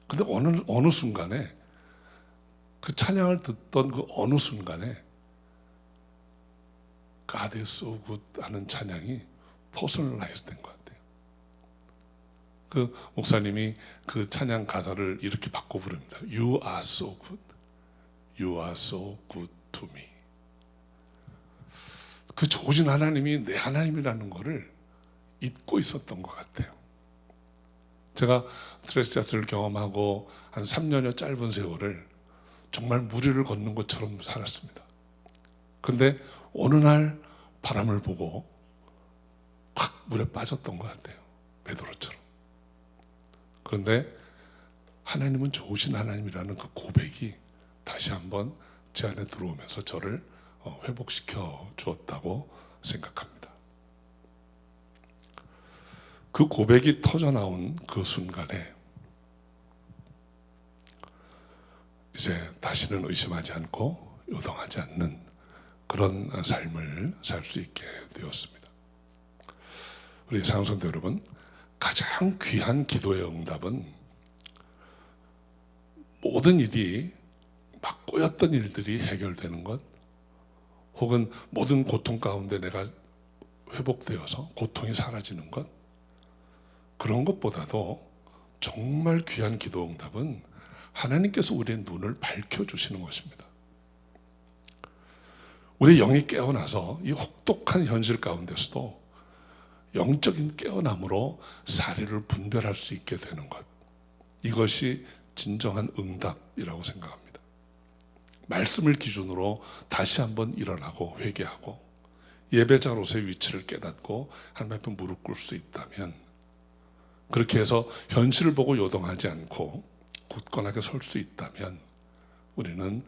근데 어느 순간에 그 찬양을 듣던 그 어느 순간에 God is so good 하는 찬양이 퍼스널라이즈 된 것 같아요. 그 목사님이 그 찬양 가사를 이렇게 바꿔 부릅니다. You are so good. You are so good to me. 그 좋으신 하나님이 내 하나님이라는 것을 잊고 있었던 것 같아요. 제가 스트레스를 경험하고 한 3년여 짧은 세월을 정말 무리를 걷는 것처럼 살았습니다. 그런데 어느 날 바람을 보고 확 물에 빠졌던 것 같아요. 베드로처럼. 그런데 하나님은 좋으신 하나님이라는 그 고백이 다시 한번 제 안에 들어오면서 저를 회복시켜 주었다고 생각합니다. 그 고백이 터져 나온 그 순간에 이제 다시는 의심하지 않고 요동하지 않는 그런 삶을 살 수 있게 되었습니다. 우리 사랑성도 여러분, 가장 귀한 기도의 응답은 모든 일이 막 꼬였던 일들이 해결되는 것, 혹은 모든 고통 가운데 내가 회복되어서 고통이 사라지는 것, 그런 것보다도 정말 귀한 기도 응답은 하나님께서 우리의 눈을 밝혀주시는 것입니다. 우리의 영이 깨어나서 이 혹독한 현실 가운데서도 영적인 깨어남으로 사리를 분별할 수 있게 되는 것, 이것이 진정한 응답이라고 생각합니다. 말씀을 기준으로 다시 한번 일어나고 회개하고 예배자로서의 위치를 깨닫고 하나님 앞에 무릎 꿇을 수 있다면, 그렇게 해서 현실을 보고 요동하지 않고 굳건하게 설 수 있다면 우리는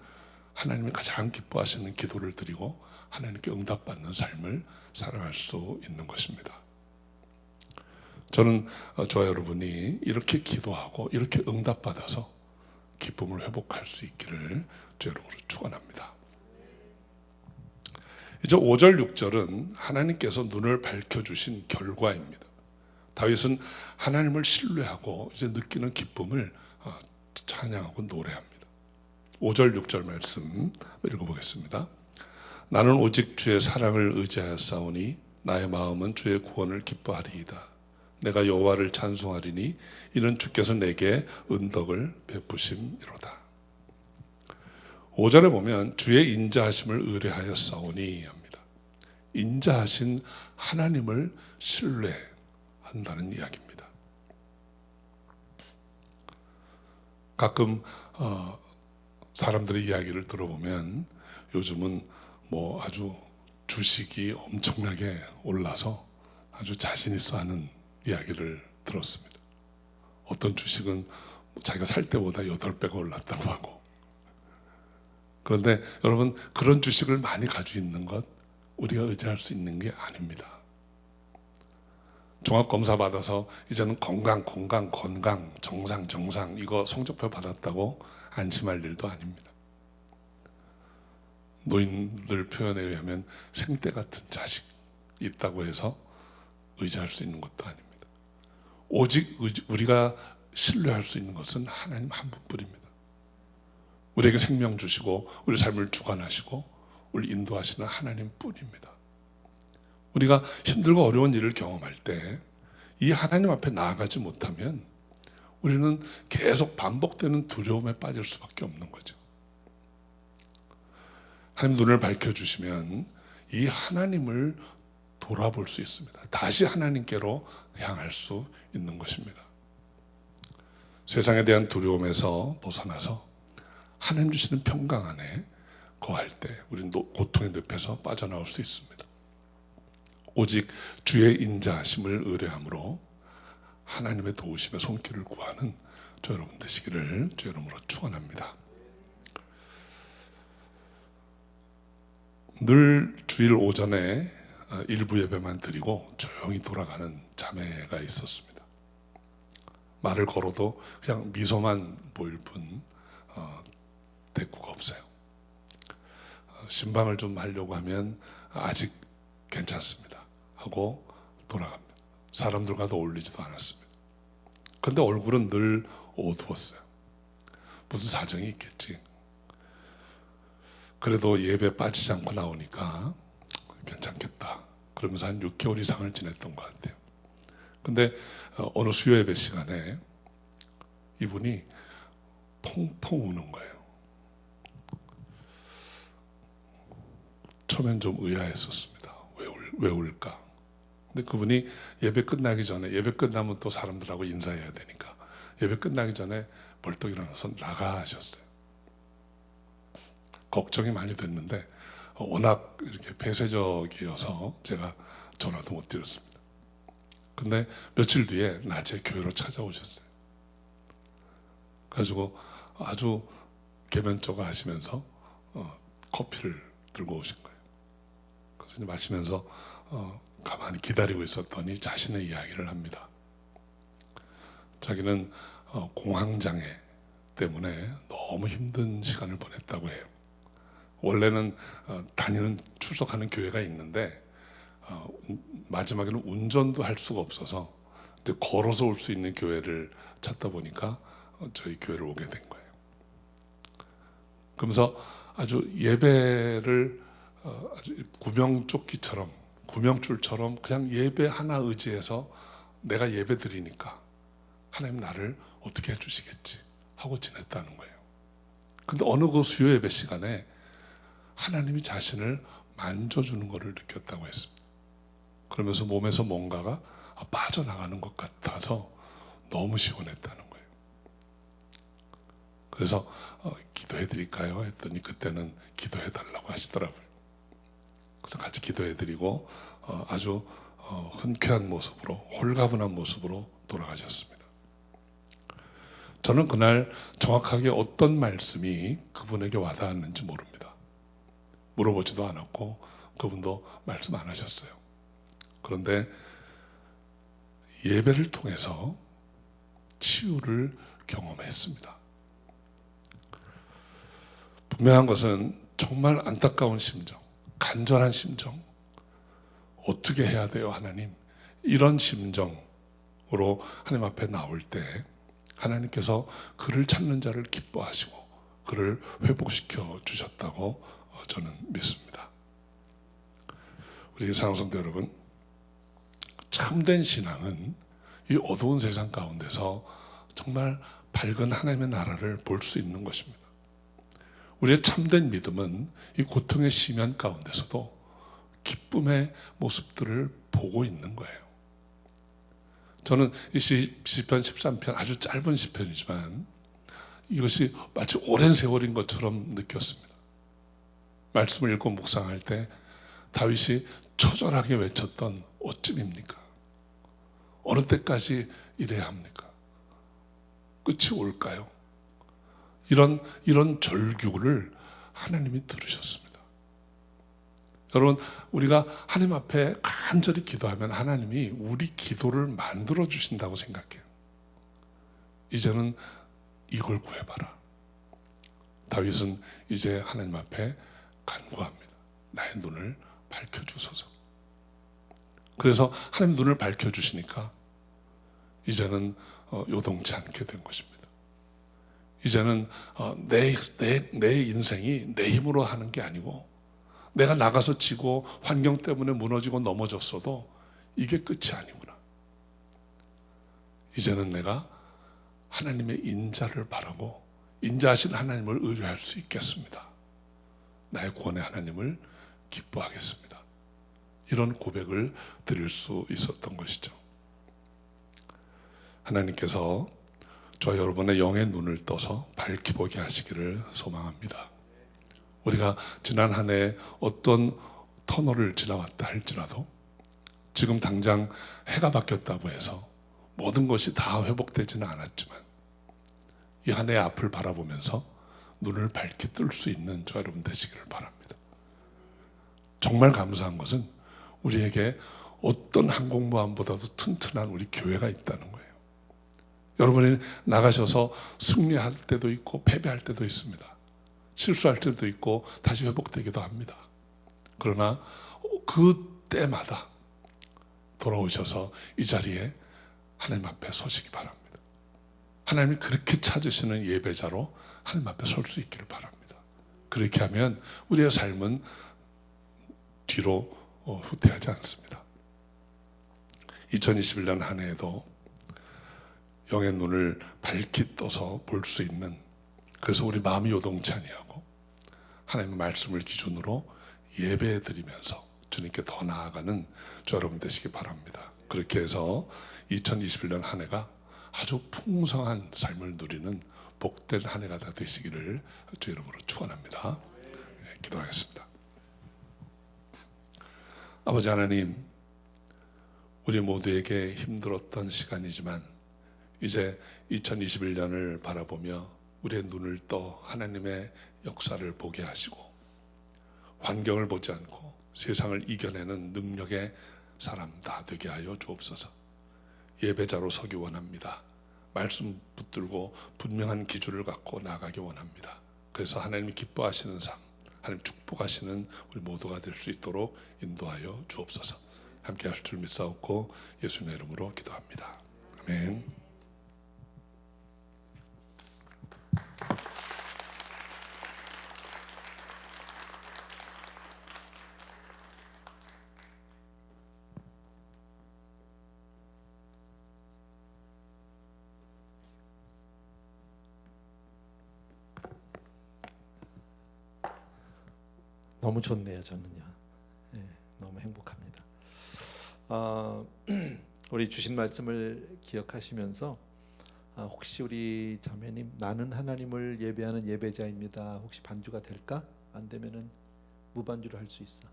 하나님이 가장 기뻐하시는 기도를 드리고 하나님께 응답받는 삶을 살아갈 수 있는 것입니다. 저는 저와 여러분이 이렇게 기도하고 이렇게 응답받아서 기쁨을 회복할 수 있기를 주 여러분으로 축원합니다. 이제 5절 6절은 하나님께서 눈을 밝혀주신 결과입니다. 다윗은 하나님을 신뢰하고 이제 느끼는 기쁨을 찬양하고 노래합니다. 5절 6절 말씀 읽어보겠습니다. 나는 오직 주의 사랑을 의지하였사오니 나의 마음은 주의 구원을 기뻐하리이다. 내가 여호와를 찬송하리니 이는 주께서 내게 은덕을 베푸심이로다. 5절에 보면 주의 인자하심을 의뢰하였사오니 합니다. 인자하신 하나님을 신뢰한다는 이야기입니다. 가끔 사람들의 이야기를 들어보면 요즘은 뭐 아주 주식이 엄청나게 올라서 아주 자신 있어 하는 이야기를 들었습니다. 어떤 주식은 자기가 살 때보다 8배가 올랐다고 하고. 그런데 여러분, 그런 주식을 많이 가지고 있는 것 우리가 의지할 수 있는 게 아닙니다. 종합검사 받아서 이제는 건강, 정상 이거 성적표 받았다고 안심할 일도 아닙니다. 노인들 표현에 의하면 생떼 같은 자식 있다고 해서 의지할 수 있는 것도 아닙니다. 오직 우리가 신뢰할 수 있는 것은 하나님 한 분뿐입니다. 우리에게 생명 주시고 우리 삶을 주관하시고 우리 인도하시는 하나님 뿐입니다. 우리가 힘들고 어려운 일을 경험할 때 이 하나님 앞에 나아가지 못하면 우리는 계속 반복되는 두려움에 빠질 수밖에 없는 거죠. 하나님 눈을 밝혀주시면 이 하나님을 돌아볼 수 있습니다. 다시 하나님께로 향할 수 있는 것입니다. 세상에 대한 두려움에서 벗어나서 하나님 주시는 평강 안에 거할 때 우리는 고통의 늪에서 빠져나올 수 있습니다. 오직 주의 인자하심을 의뢰함으로 하나님의 도우심의 손길을 구하는 저 여러분 되시기를 주 이름으로 축원합니다. 늘 주일 오전에 일부 예배만 드리고 조용히 돌아가는 자매가 있었습니다. 말을 걸어도 그냥 미소만 보일 뿐 대꾸가 없어요. 신방을 좀 하려고 하면 아직 괜찮습니다 하고 돌아갑니다. 사람들과도 어울리지도 않았습니다. 그런데 얼굴은 늘 어두웠어요. 무슨 사정이 있겠지. 그래도 예배 빠지지 않고 나오니까 괜찮겠다 그러면서 한 6개월 이상을 지냈던 것 같아요. 근데 어느 수요 예배 시간에 이분이 펑펑 우는 거예요. 처음엔 좀 의아했었습니다. 왜 울까? 근데 그분이 예배 끝나기 전에, 예배 끝나면 또 사람들하고 인사해야 되니까 예배 끝나기 전에 벌떡 일어나서 나가 하셨어요. 걱정이 많이 됐는데 워낙 이렇게 폐쇄적이어서 제가 전화도 못 드렸습니다. 근데 며칠 뒤에 낮에 교회로 찾아오셨어요. 그래가지고 아주 개면쩍어 하시면서 커피를 들고 오신 거예요. 그래서 이제 마시면서 가만히 기다리고 있었더니 자신의 이야기를 합니다. 자기는 공황장애 때문에 너무 힘든 시간을 보냈다고 해요. 원래는 다니는 출석하는 교회가 있는데 마지막에는 운전도 할 수가 없어서 이제 걸어서 올 수 있는 교회를 찾다 보니까 저희 교회를 오게 된 거예요. 그러면서 아주 예배를 아주 구명줄처럼 그냥 예배 하나 의지해서 내가 예배 드리니까 하나님 나를 어떻게 해주시겠지 하고 지냈다는 거예요. 근데 어느 그 수요 예배 시간에 하나님이 자신을 만져주는 것을 느꼈다고 했습니다. 그러면서 몸에서 뭔가가 빠져나가는 것 같아서 너무 시원했다는 거예요. 그래서 기도해 드릴까요? 했더니 그때는 기도해 달라고 하시더라고요. 그래서 같이 기도해 드리고 아주 흔쾌한 모습으로, 홀가분한 모습으로 돌아가셨습니다. 저는 그날 정확하게 어떤 말씀이 그분에게 와닿았는지 모릅니다. 물어보지도 않았고 그분도 말씀 안 하셨어요. 그런데 예배를 통해서 치유를 경험했습니다. 분명한 것은 정말 안타까운 심정, 간절한 심정, 어떻게 해야 돼요 하나님? 이런 심정으로 하나님 앞에 나올 때 하나님께서 그를 찾는 자를 기뻐하시고 그를 회복시켜 주셨다고 저는 믿습니다. 우리 사랑하는 성도 여러분, 참된 신앙은 이 어두운 세상 가운데서 정말 밝은 하나님의 나라를 볼 수 있는 것입니다. 우리의 참된 믿음은 이 고통의 심연 가운데서도 기쁨의 모습들을 보고 있는 거예요. 저는 이 시편 13편 아주 짧은 시편이지만 이것이 마치 오랜 세월인 것처럼 느꼈습니다. 말씀을 읽고 묵상할 때 다윗이 처절하게 외쳤던 어찌입니까? 어느 때까지 이래야 합니까? 끝이 올까요? 이런 절규를 하나님이 들으셨습니다. 여러분, 우리가 하나님 앞에 간절히 기도하면 하나님이 우리 기도를 만들어 주신다고 생각해요. 이제는 이걸 구해봐라. 다윗은 이제 하나님 앞에 간구합니다. 나의 눈을 밝혀주소서. 그래서 하나님 눈을 밝혀주시니까 이제는 요동치 않게 된 것입니다. 이제는 내 인생이 내 힘으로 하는 게 아니고, 내가 나가서 지고 환경 때문에 무너지고 넘어졌어도 이게 끝이 아니구나. 이제는 내가 하나님의 인자를 바라고 인자하신 하나님을 의뢰할 수 있겠습니다. 나의 구원의 하나님을 기뻐하겠습니다. 이런 고백을 드릴 수 있었던 것이죠. 하나님께서 저와 여러분의 영의 눈을 떠서 밝히 보게 하시기를 소망합니다. 우리가 지난 한 해 어떤 터널을 지나왔다 할지라도 지금 당장 해가 바뀌었다고 해서 모든 것이 다 회복되지는 않았지만 이 한 해의 앞을 바라보면서 눈을 밝게 뜰 수 있는 저와 여러분 되시기를 바랍니다. 정말 감사한 것은 우리에게 어떤 항공모함보다도 튼튼한 우리 교회가 있다는 거예요. 여러분이 나가셔서 승리할 때도 있고 패배할 때도 있습니다. 실수할 때도 있고 다시 회복되기도 합니다. 그러나 그 때마다 돌아오셔서 이 자리에 하나님 앞에 서시기 바랍니다. 하나님이 그렇게 찾으시는 예배자로 하나님 앞에 설 수 있기를 바랍니다. 그렇게 하면 우리의 삶은 뒤로 후퇴하지 않습니다. 2021년 한 해에도 영의 눈을 밝히 떠서 볼 수 있는, 그래서 우리 마음이 요동치 아니하고 하나님의 말씀을 기준으로 예배 드리면서 주님께 더 나아가는 저 여러분 되시기 바랍니다. 그렇게 해서 2021년 한 해가 아주 풍성한 삶을 누리는 복된 한 해가 다 되시기를 주 이름으로 축원합니다. 기도하겠습니다. 아버지 하나님, 우리 모두에게 힘들었던 시간이지만 이제 2021년을 바라보며 우리의 눈을 떠 하나님의 역사를 보게 하시고 환경을 보지 않고 세상을 이겨내는 능력의 사람 다 되게 하여 주옵소서. 예배자로 서기 원합니다. 말씀 붙들고 분명한 기준을 갖고 나가기 원합니다. 그래서 하나님이 기뻐하시는 삶, 하나님 축복하시는 우리 모두가 될 수 있도록 인도하여 주옵소서. 함께 하실 줄 믿사옵고 예수님의 이름으로 기도합니다. 아멘. 너무 좋네요. 저는요. 너무 행복합니다. 우리 주신 말씀을 기억하시면서 혹시 우리 자매님, 나는 하나님을 예배하는 예배자입니다. 혹시 반주가 될까? 안 되면은 무반주로 할 수 있어.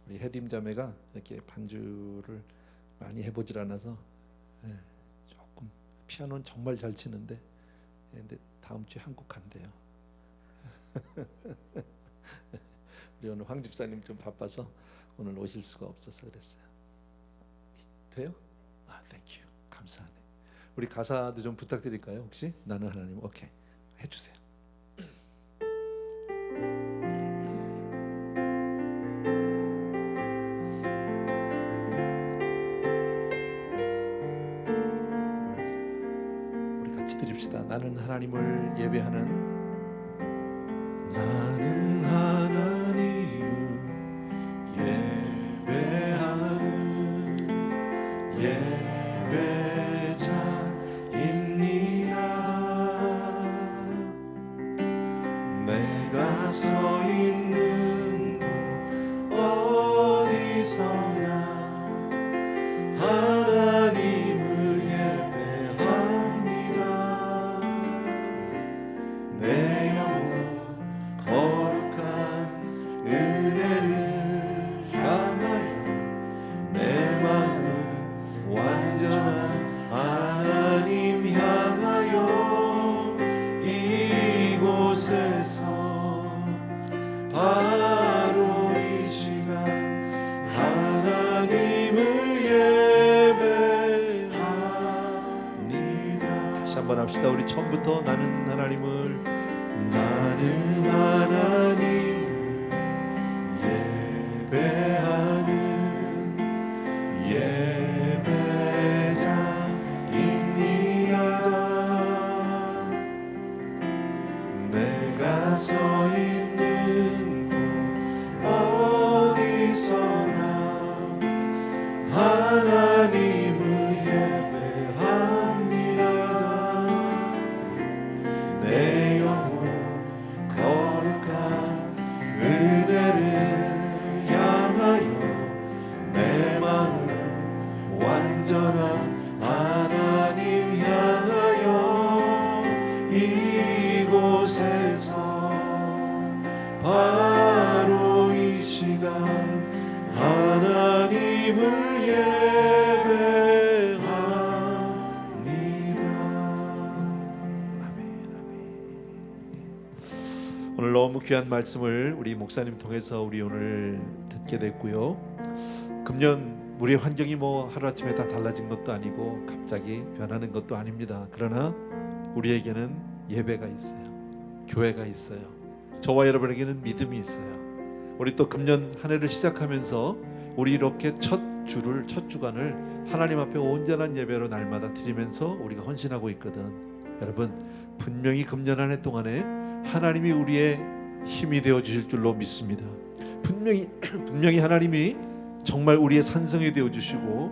우리 혜림 자매가 이렇게 반주를 많이 해보질 않아서 조금 피아노는 정말 잘 치는데 근데 다음 주에 한국 간대요. 우리 오늘 황 집사님 좀 바빠서 오늘 오실 수가 없어서 그랬어요. 돼요? 땡큐. 감사하네. 우리 가사도 좀 부탁드릴까요? 혹시? 나는 하나님. 오케이. 해주세요. 우리 같이 드립시다. 나는 하나님을 예배하는, 나는 하나님을 예배하는 예배자입니다. 내가 서 있는 곳 어디서나 하나님을 예배합니다. 내 한번 합시다. 우리 처음부터 나는 하나님을 예배하는 예배자입니다. 내가 서 있는 곳 어디서나 하나님을 예배합니다. 내 영혼 거룩한 은혜를 향하여 내 마음 완전한 하나님 향하여 이곳에서 바로 이 시간 하나님을 예배합니다. 아멘. 오늘 너무 귀한 말씀을 우리 목사님 통해서 우리 오늘 듣게 됐고요. 금년 우리의 환경이 뭐 하루아침에 다 달라진 것도 아니고 갑자기 변하는 것도 아닙니다. 그러나 우리에게는 예배가 있어요. 교회가 있어요. 저와 여러분에게는 믿음이 있어요. 우리 또 금년 한 해를 시작하면서 우리 이렇게 첫 주간을 하나님 앞에 온전한 예배로 날마다 드리면서 우리가 헌신하고 있거든. 여러분, 분명히 금년 한 해 동안에 하나님이 우리의 힘이 되어 주실 줄로 믿습니다. 분명히 하나님이 정말 우리의 산성이 되어 주시고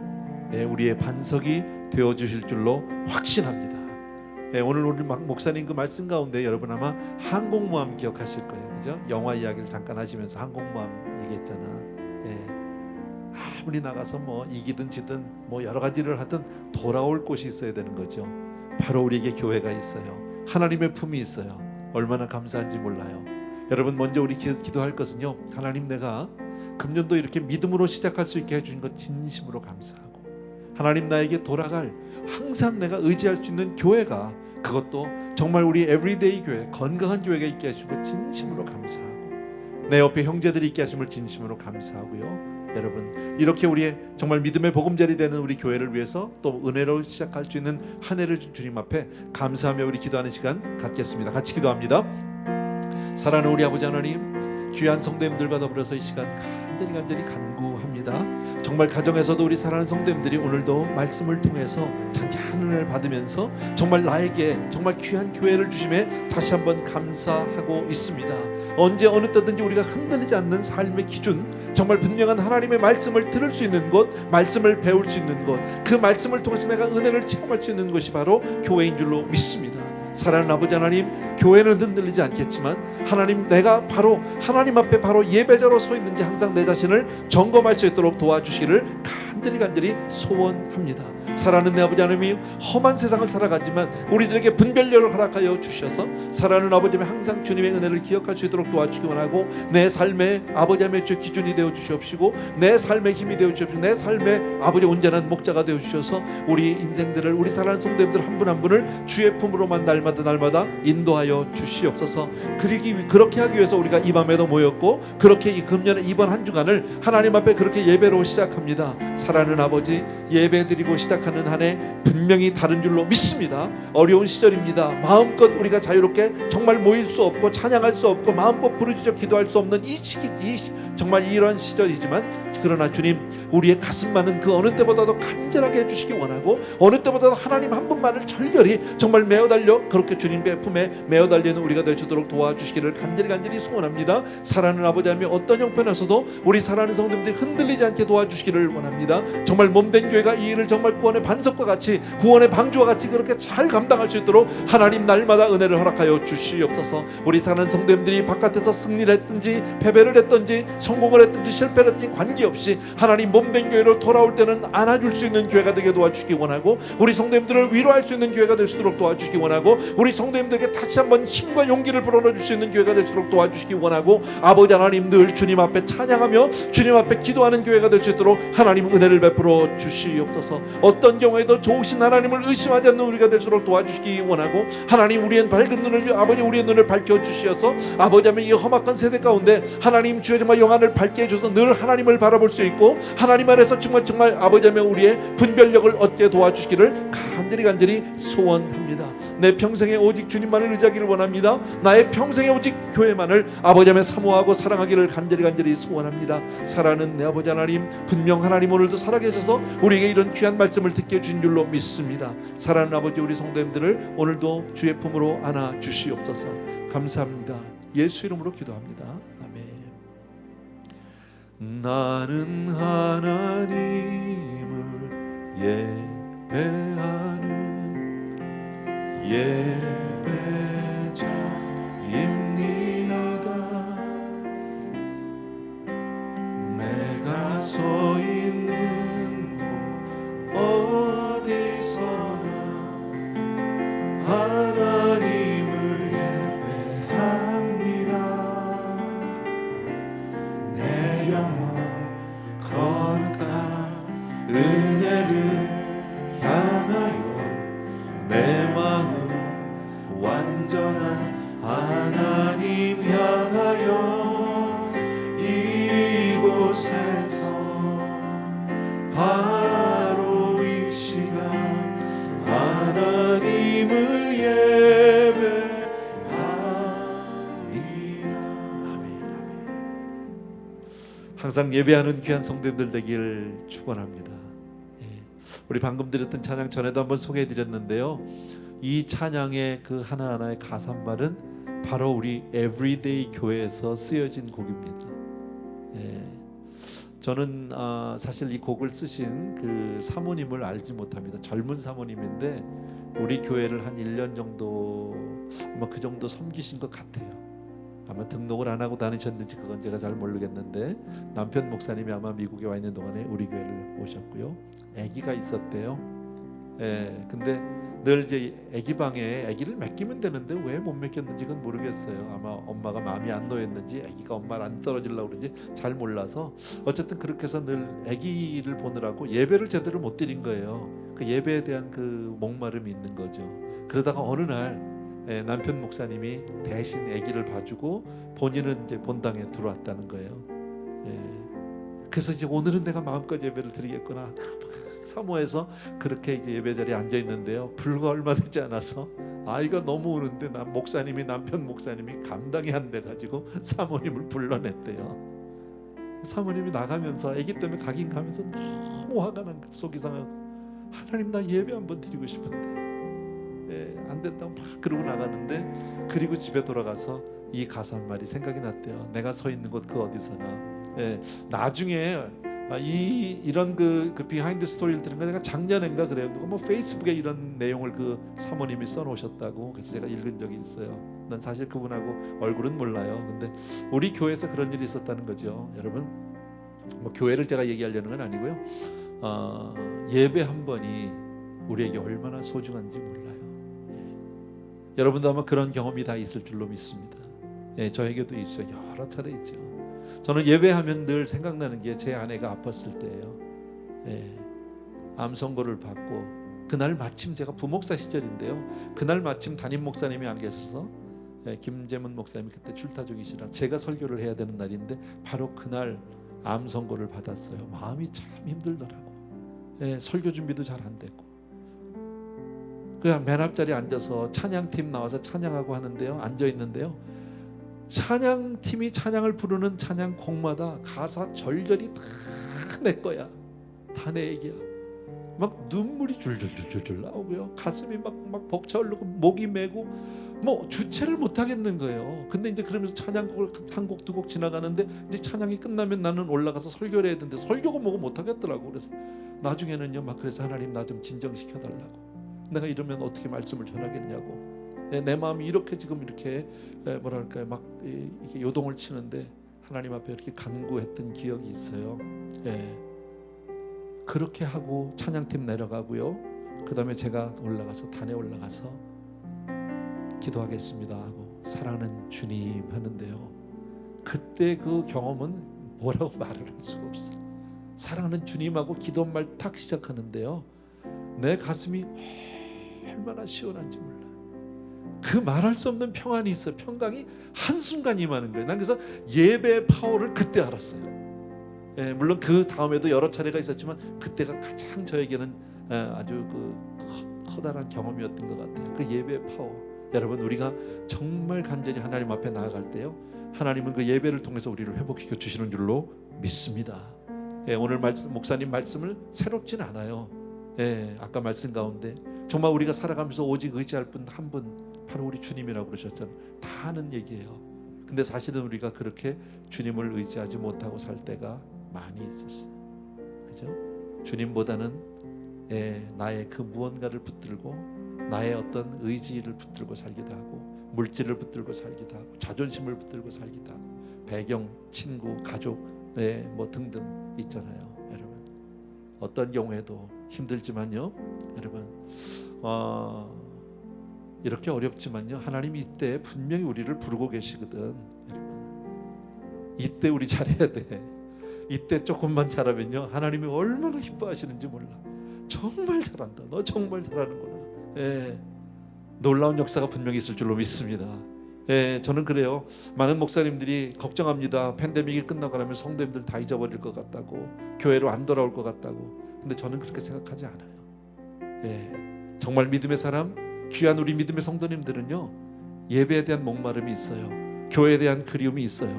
우리의 반석이 되어 주실 줄로 확신합니다. 오늘 우리 목사님 그 말씀 가운데 여러분 아마 항공모함 기억하실 거예요. 그죠? 영화 이야기를 잠깐 하시면서 항공모함 얘기했잖아. 아무리 나가서 뭐 이기든 지든 뭐 여러 가지를 하든 돌아올 곳이 있어야 되는 거죠. 바로 우리에게 교회가 있어요. 하나님의 품이 있어요. 얼마나 감사한지 몰라요. 여러분, 먼저 우리 기도할 것은요, 하나님, 내가 금년도 이렇게 믿음으로 시작할 수 있게 해주신 것 진심으로 감사하고, 하나님, 나에게 돌아갈 항상 내가 의지할 수 있는 교회가, 그것도 정말 우리 에브리데이 교회, 건강한 교회가 있게 하신 것 진심으로 감사하고, 내 옆에 형제들이 있게 하심을 진심으로 감사하고요. 여러분, 이렇게 우리의 정말 믿음의 보금자리 되는 우리 교회를 위해서 또 은혜로 시작할 수 있는 한 해를 주님 앞에 감사하며 우리 기도하는 시간 갖겠습니다. 같이 기도합니다. 사랑하는 우리 아버지 하나님, 귀한 성도님들과 더불어서 이 시간 간절히 간구합니다. 정말 가정에서도 우리 사랑하는 성도님들이 오늘도 말씀을 통해서 잔잔한 은혜를 받으면서 정말 나에게 정말 귀한 교회를 주심에 다시 한번 감사하고 있습니다. 언제 어느 때든지 우리가 흔들리지 않는 삶의 기준, 정말 분명한 하나님의 말씀을 들을 수 있는 곳, 말씀을 배울 수 있는 곳, 그 말씀을 통해서 내가 은혜를 체험할 수 있는 것이 바로 교회인 줄로 믿습니다. 사랑하는 아버지 하나님, 교회는 흔들리지 않겠지만 하나님, 내가 바로 하나님 앞에 바로 예배자로 서 있는지 항상 내 자신을 점검할 수 있도록 도와주시기를 간절히 소원합니다. 사랑하는 내 아버지 하나님이 험한 세상을 살아가지만 우리들에게 분별력을 허락하여 주셔서 사랑하는 아버지 하나님, 항상 주님의 은혜를 기억할 수 있도록 도와주기 원하고, 내 삶의 아버지 하나님의 주 기준이 되어 주시옵시고, 내 삶의 힘이 되어 주시옵시고, 내 삶의 아버지 온전한 목자가 되어 주셔서 우리 인생들을, 우리 사랑하는 성도님들 한 분 한 분을 주의 품으로만 날마다 인도하여 주시옵소서. 그렇게 하기 위해서 우리가 이 밤에도 모였고, 그렇게 이 금년의 이번 한 주간을 하나님 앞에 그렇게 예배로 시작합니다. 사랑하는 아버지, 예배드리고 시작하는 한 해 분명히 다른 줄로 믿습니다. 어려운 시절입니다. 마음껏 우리가 자유롭게 정말 모일 수 없고 찬양할 수 없고 마음껏 부르짖어 기도할 수 없는 이 시기, 정말 이런 시절이지만, 그러나 주님, 우리의 가슴만은 그 어느 때보다도 간절하게 해주시기 원하고, 어느 때보다도 하나님 한 분만을 절렬히 정말 메어달려 그렇게 주님의 품에 메어달리는 우리가 되시도록 도와주시기를 간절히 소원합니다. 사랑하는 아버지 하나님, 어떤 형편에서도 우리 사랑하는 성도님들이 흔들리지 않게 도와주시기를 원합니다. 정말 몸된 교회가 이 일을 정말 구원의 반석과 같이, 구원의 방주와 같이 그렇게 잘 감당할 수 있도록 하나님 날마다 은혜를 허락하여 주시옵소서. 우리 사랑하는 성도님들이 바깥에서 승리를 했든지 패배를 했든지 성공을 했든지 실패를 했든지 관계없이 하나님 몸된 교회로 돌아올 때는 안아줄 수 있는 교회가 되게 도와주시기 원하고, 우리 성도님들을 위로할 수 있는 교회가 될 수 있도록 도와주시기 원하고, 우리 성도님들에게 다시 한번 힘과 용기를 불어넣어줄 수 있는 교회가 될 수 있도록 도와주시기 원하고, 아버지 하나님, 늘 주님 앞에 찬양하며 주님 앞에 기도하는 교회가 될 수 있도록 하나님 은혜를 베풀어 주시옵소서. 어떤 경우에도 좋으신 하나님을 의심하지 않는 우리가 될수록 도와주시기 원하고, 하나님, 우리의 밝은 눈을, 아버지 우리의 눈을 밝혀 주시어서 아버지 하나님, 이 험악한 세대 가운데 하나님 주의 정말 영안을 밝게 해줘서 늘 하나님을 바라볼 수 있고 하나님 안에서 정말 아버지 하나님 우리의 분별력을 얻게 도와주시기를 간절히 소원합니다. 내 평생에 오직 주님만을 의지하기를 원합니다. 나의 평생에 오직 교회만을 아버지 하나님 사모하고 사랑하기를 간절히 소원합니다. 사랑하는 내 아버지 하나님, 분명 하나님 오늘도 살아계셔서 우리에게 이런 귀한 말씀을 듣게 해준 줄로 믿습니다. 사랑하는 아버지, 우리 성도님들을 오늘도 주의 품으로 안아 주시옵소서. 감사합니다. 예수 이름으로 기도합니다. 아멘. 나는 하나님을 예배하는 예배자입니다. 내가 서 있는 곳 어디서나 하나님을 예배합니다. 내 영혼 거룩한 은혜를 향하여 내 마음 완전한 하나님 향하여 이곳에서 바로 이 시간 하나님을 예배합니다. 아멘. 항상 예배하는 귀한 성도들 되기를 축원합니다. 우리 방금 드렸던 찬양 전에도 한번 소개해드렸는데요. 이 찬양의 그 하나하나의 가사말은 바로 우리 에브리데이 교회에서 쓰여진 곡입니다. 저는 사실 이 곡을 쓰신 그 사모님을 알지 못합니다. 젊은 사모님인데 우리 교회를 한 1년 정도 아마 그 정도 섬기신 것 같아요. 아마 등록을 안 하고 다니셨는지 그건 제가 잘 모르겠는데 남편 목사님이 아마 미국에 와 있는 동안에 우리 교회를 오셨고요. 아기가 있었대요. 근데 늘 이제 아기 방에 아기를 맡기면 되는데 왜 못 맡겼는지 그건 모르겠어요. 아마 엄마가 마음이 안 놓였는지 아기가 엄마를 안 떨어지려고 그런지 잘 몰라서 어쨌든 그렇게 해서 늘 아기를 보느라고 예배를 제대로 못 드린 거예요. 그 예배에 대한 그 목마름이 있는 거죠. 그러다가 어느 날 남편 목사님이 대신 아기를 봐주고 본인은 이제 본당에 들어왔다는 거예요. 그래서 이제 오늘은 내가 마음껏 예배를 드리겠구나 사모해서 그렇게 이제 예배 자리에 앉아 있는데요. 불과 얼마 되지 않아서 아이가 너무 우는데 남편 목사님이 감당이 안 돼 가지고 사모님을 불러냈대요. 사모님이 나가면서 아기 때문에 가긴 가면서 너무 화가 난 속이 상하고 하나님 나 예배 한번 드리고 싶은데 안 된다고 막 그러고 나가는데 그리고 집에 돌아가서 이 가사말이 생각이 났대요. 내가 서 있는 곳 그 어디서나. 나중에 이런 그 비하인드 스토리를 들은 거 내가 작년인가 그래요. 뭐 페이스북에 이런 내용을 그 사모님이 써놓으셨다고 그래서 제가 읽은 적이 있어요. 난 사실 그분하고 얼굴은 몰라요. 근데 우리 교회에서 그런 일이 있었다는 거죠. 여러분 뭐 교회를 제가 얘기하려는 건 아니고요. 예배 한 번이 우리에게 얼마나 소중한지 몰라요. 여러분도 아마 그런 경험이 다 있을 줄로 믿습니다. 저에게도 있죠. 여러 차례 있죠. 저는 예배하면 늘 생각나는 게 제 아내가 아팠을 때예요. 암 선고를 받고 그날 마침 제가 부목사 시절인데요. 그날 마침 담임 목사님이 안 계셔서 김재문 목사님이 그때 출타 중이시라 제가 설교를 해야 되는 날인데 바로 그날 암 선고를 받았어요. 마음이 참 힘들더라고. 설교 준비도 잘 안 됐고 그냥 맨 앞자리에 앉아서 찬양팀 나와서 찬양하고 하는데요. 앉아 있는데요. 찬양팀이 찬양을 부르는 찬양곡마다 가사 절절히 다 내 거야. 다 내 얘기야. 막 눈물이 줄줄줄줄 나오고요. 가슴이 막 벅차오르고 목이 메고 뭐 주체를 못 하겠는 거예요. 근데 이제 그러면서 찬양곡을 한 곡 두 곡 지나가는데 이제 찬양이 끝나면 나는 올라가서 설교를 해야 되는데 설교가 뭐고 못 하겠더라고. 그래서 나중에는요 막 그래서 하나님 나 좀 진정시켜 달라고. 내가 이러면 어떻게 말씀을 전하겠냐고. 내 마음이 이렇게 지금 이렇게 뭐랄까요 막 이렇게 요동을 치는데 하나님 앞에 이렇게 간구했던 기억이 있어요. 그렇게 하고 찬양팀 내려가고요. 그 다음에 제가 올라가서 단에 올라가서 기도하겠습니다 하고 사랑하는 주님 하는데요. 그때 그 경험은 뭐라고 말을 할 수가 없어. 사랑하는 주님하고 기도 말 탁 시작하는데요. 내 가슴이 얼마나 시원한지 몰라요. 그 말할 수 없는 평안이 있어요. 평강이 한순간 임하는 거예요. 난 그래서 예배의 파워를 그때 알았어요. 물론 그 다음에도 여러 차례가 있었지만 그때가 가장 저에게는 아주 커다란 경험이었던 것 같아요. 그 예배의 파워. 여러분, 우리가 정말 간절히 하나님 앞에 나아갈 때요, 하나님은 그 예배를 통해서 우리를 회복시켜 주시는 줄로 믿습니다. 오늘 목사님 말씀을 새롭진 않아요. 아까 말씀 가운데 정말 우리가 살아가면서 오직 의지할 분 한 분, 바로 우리 주님이라고 그러셨잖아요. 다 하는 얘기예요. 근데 사실은 우리가 그렇게 주님을 의지하지 못하고 살 때가 많이 있었어요. 그죠? 주님보다는 나의 그 무언가를 붙들고, 나의 어떤 의지를 붙들고 살기도 하고, 물질을 붙들고 살기도 하고, 자존심을 붙들고 살기도 하고, 배경, 친구, 가족 뭐 등등 있잖아요. 여러분, 어떤 경우에도 힘들지만요, 여러분, 이렇게 어렵지만요, 하나님이 이때 분명히 우리를 부르고 계시거든. 여러분, 이때 우리 잘해야 돼. 이때 조금만 잘하면요, 하나님이 얼마나 기뻐하시는지 몰라. 정말 잘한다, 너 정말 잘하는구나. 놀라운 역사가 분명히 있을 줄로 믿습니다. 저는 그래요. 많은 목사님들이 걱정합니다. 팬데믹이 끝나고 나면 성도님들 다 잊어버릴 것 같다고, 교회로 안 돌아올 것 같다고. 근데 저는 그렇게 생각하지 않아요. 정말 믿음의 사람, 귀한 우리 믿음의 성도님들은요, 예배에 대한 목마름이 있어요. 교회에 대한 그리움이 있어요.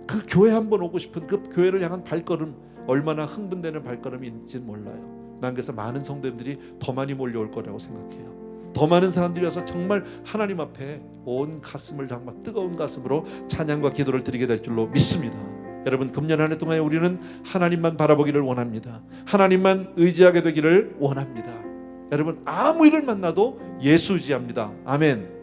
그 교회 한번 오고 싶은 그 교회를 향한 발걸음, 얼마나 흥분되는 발걸음인지 몰라요. 난 그래서 많은 성도님들이 더 많이 몰려올 거라고 생각해요. 더 많은 사람들이 와서 정말 하나님 앞에 온 가슴을 정말 뜨거운 가슴으로 찬양과 기도를 드리게 될 줄로 믿습니다. 여러분, 금년 한 해 동안에 우리는 하나님만 바라보기를 원합니다. 하나님만 의지하게 되기를 원합니다. 여러분, 아무 일을 만나도 예수 의지합니다. 아멘.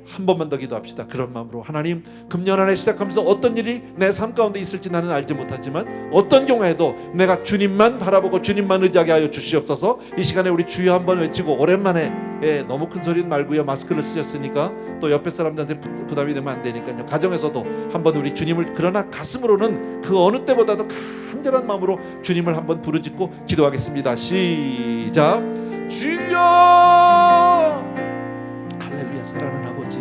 한 번만 더 기도합시다. 그런 마음으로, 하나님, 금년 한 해 시작하면서 어떤 일이 내 삶 가운데 있을지 나는 알지 못하지만 어떤 경우에도 내가 주님만 바라보고 주님만 의지하게 하여 주시옵소서. 이 시간에 우리 주여 한번 외치고, 오랜만에 너무 큰 소리는 말고요, 마스크를 쓰셨으니까 또 옆에 사람들한테 부담이 되면 안 되니까요, 가정에서도 한번 우리 주님을, 그러나 가슴으로는 그 어느 때보다도 간절한 마음으로 주님을 한번 부르짖고 기도하겠습니다. 시작. 주여, 할렐루야. 사랑하는 아버지,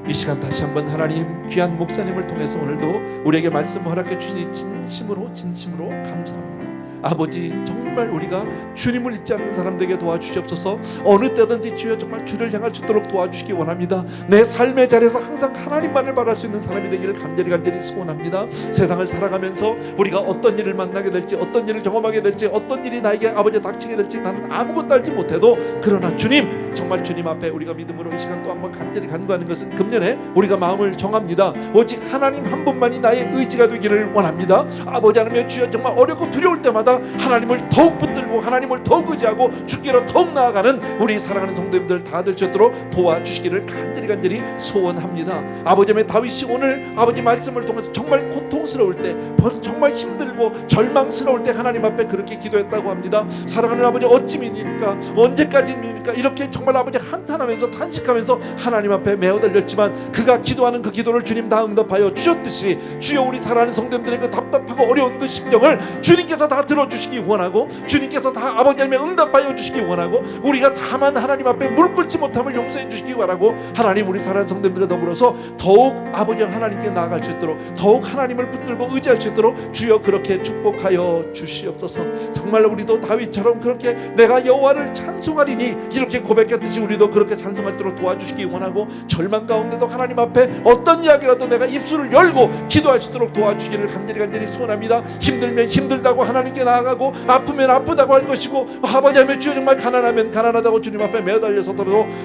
이 시간 다시 한번 하나님 귀한 목사님을 통해서 오늘도 우리에게 말씀 허락해 주시니 진심으로 감사합니다. 아버지, 정말 우리가 주님을 잊지 않는 사람들에게 도와주시옵소서. 어느 때든지 주여 정말 주를 향할 수 있도록 도와주시기 원합니다. 내 삶의 자리에서 항상 하나님만을 바랄 수 있는 사람이 되기를 간절히 소원합니다. 세상을 살아가면서 우리가 어떤 일을 만나게 될지, 어떤 일을 경험하게 될지, 어떤 일이 나에게 아버지 닥치게 될지 나는 아무것도 알지 못해도, 그러나 주님, 정말 주님 앞에 우리가 믿음으로 이 시간 또 한번 간절히 간구하는 것은, 금년에 우리가 마음을 정합니다. 오직 하나님 한 분만이 나의 의지가 되기를 원합니다. 아버지 하나님, 주여 정말 어렵고 두려울 때마다 하나님을 더욱 붙들고 하나님을 더욱 의지하고 주께로 더욱 나아가는 우리 사랑하는 성도님들 다 될 수 있도록 도와주시기를 간절히 소원합니다. 아버지, 다윗이 오늘 아버지 말씀을 통해서 정말 고통스러울 때, 정말 힘들고 절망스러울 때 하나님 앞에 그렇게 기도했다고 합니다. 사랑하는 아버지, 어찌 믿습니까? 언제까지 믿습니까? 이렇게 정말 아버지 한탄하면서 탄식하면서 하나님 앞에 매어달렸지만 그가 기도하는 그 기도를 주님 다 응답하여 주셨듯이, 주여 우리 사랑하는 성도님들의 그 답답하고 어려운 그 심정을 주님께서 다 들어주시기 원하고, 주님께서 다 아버지 하나님 응답하여 주시기 원하고, 우리가 다만 하나님 앞에 무릎 꿇지 못함을 용서해 주시기 바라고, 하나님 우리 사랑하는 성도님들과 더불어서 더욱 아버지 하나님께 나아갈 수 있도록, 더욱 하나님을 붙들고 의지할 수 있도록 주여 그렇게 축복하여 주시옵소서. 정말 우리도 다윗처럼 그렇게 내가 여호와를 찬송하리니 이렇게 고백했듯이 우리도 그렇게 찬송할 수 있도록 도와주시기 원하고, 절망 가운데도 하나님 앞에 어떤 이야기라도 내가 입술을 열고 기도할 수 있도록 도와주기를 간절히 소원합니다. 힘들면 힘들다고 하나님께 나아가고, 아프면 아프다고 할 것이고, 아버지 하나님, 주여 정말 가난하면 가난하다고 주님 앞에 매어 달려서도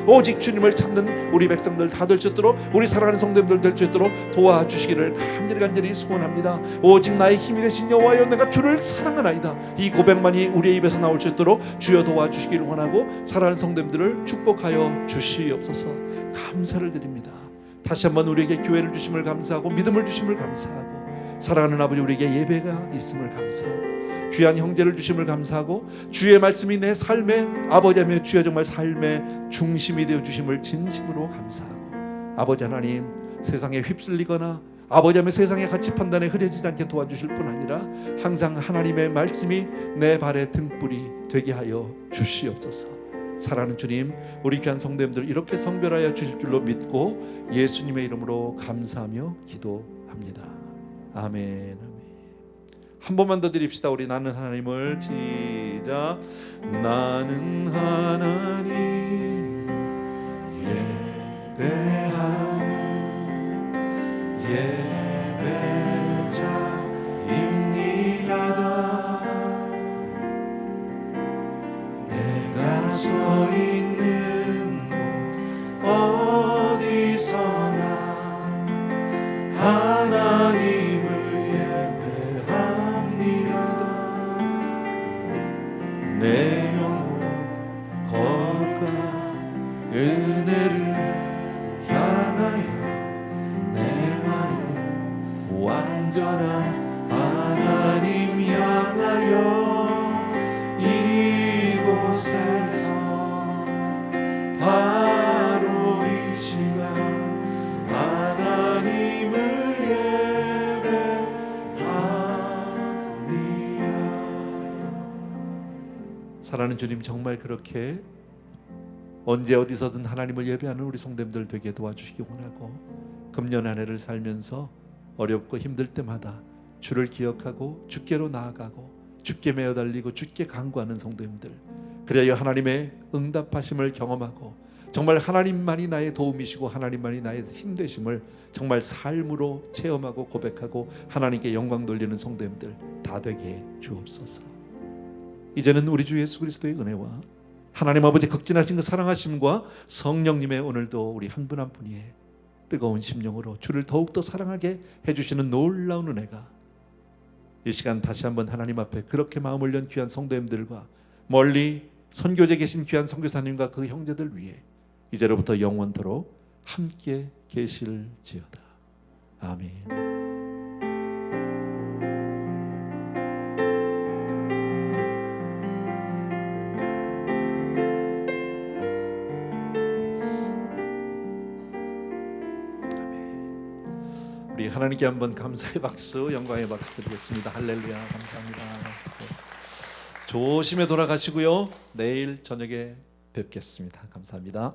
오직 주님을 찾는 우리 백성들 다 될 수 있도록, 우리 사랑하는 성도님들 될 수 있도록 도와주시기를 간절히 소원합니다. 오직 나의 힘이 되신 여호와여, 내가 주를 사랑하나이다, 이 고백만이 우리의 입에서 나올 수 있도록 주여 도와주시기를 원하고, 사랑하는 성도님들을 축복하여 주시옵소서. 감사를 드립니다. 다시 한번 우리에게 교회를 주심을 감사하고, 믿음을 주심을 감사하고, 사랑하는 아버지 우리에게 예배가 있음을 감사하고, 귀한 형제를 주심을 감사하고, 주의 말씀이 내 삶의 아버지 하나님, 주여 정말 삶의 중심이 되어 주심을 진심으로 감사하고, 아버지 하나님, 세상에 휩쓸리거나 아버지 하나님 세상의 가치 판단에 흐려지지 않게 도와주실 뿐 아니라 항상 하나님의 말씀이 내 발의 등불이 되게 하여 주시옵소서. 사랑하는 주님, 우리 귀한 성도님들 이렇게 성별하여 주실 줄로 믿고 예수님의 이름으로 감사하며 기도합니다. 아멘. 아멘. 한 번만 더 드립시다. 우리 나는 하나님을 시작. 나는 하나님 예배하는 예배자입니다. 내가 서 있는 곳 어디서나 하나님을 예배합니다. 내 영혼 거룩한 은혜를 향하여 내 마음 완전한 하나님 향하여 이곳에서 바로 이 시간 하나님을 예배합니다. 사랑하는 주님, 정말 그렇게 언제 어디서든 하나님을 예배하는 우리 성도님들 되게 도와주시기 원하고, 금년 한 해를 살면서 어렵고 힘들 때마다 주를 기억하고 주께로 나아가고 주께 매어 달리고 주께 간구하는 성도님들, 그래야 하나님의 응답하심을 경험하고 정말 하나님만이 나의 도움이시고 하나님만이 나의 힘 되심을 정말 삶으로 체험하고 고백하고 하나님께 영광 돌리는 성도님들 다 되게 주옵소서. 이제는 우리 주 예수 그리스도의 은혜와 하나님 아버지 극진하신 그 사랑하심과 성령님의 오늘도 우리 한 분 한 분이 뜨거운 심령으로 주를 더욱더 사랑하게 해주시는 놀라운 은혜가 이 시간 다시 한번 하나님 앞에 그렇게 마음을 연 귀한 성도님들과 멀리 선교제 계신 귀한 선교사님과 그 형제들 위해 이제로부터 영원토록 함께 계실지어다. 아멘. 우리 하나님께 한번 감사의 박수, 영광의 박수 드리겠습니다. 할렐루야, 감사합니다. 조심히 돌아가시고요. 내일 저녁에 뵙겠습니다. 감사합니다.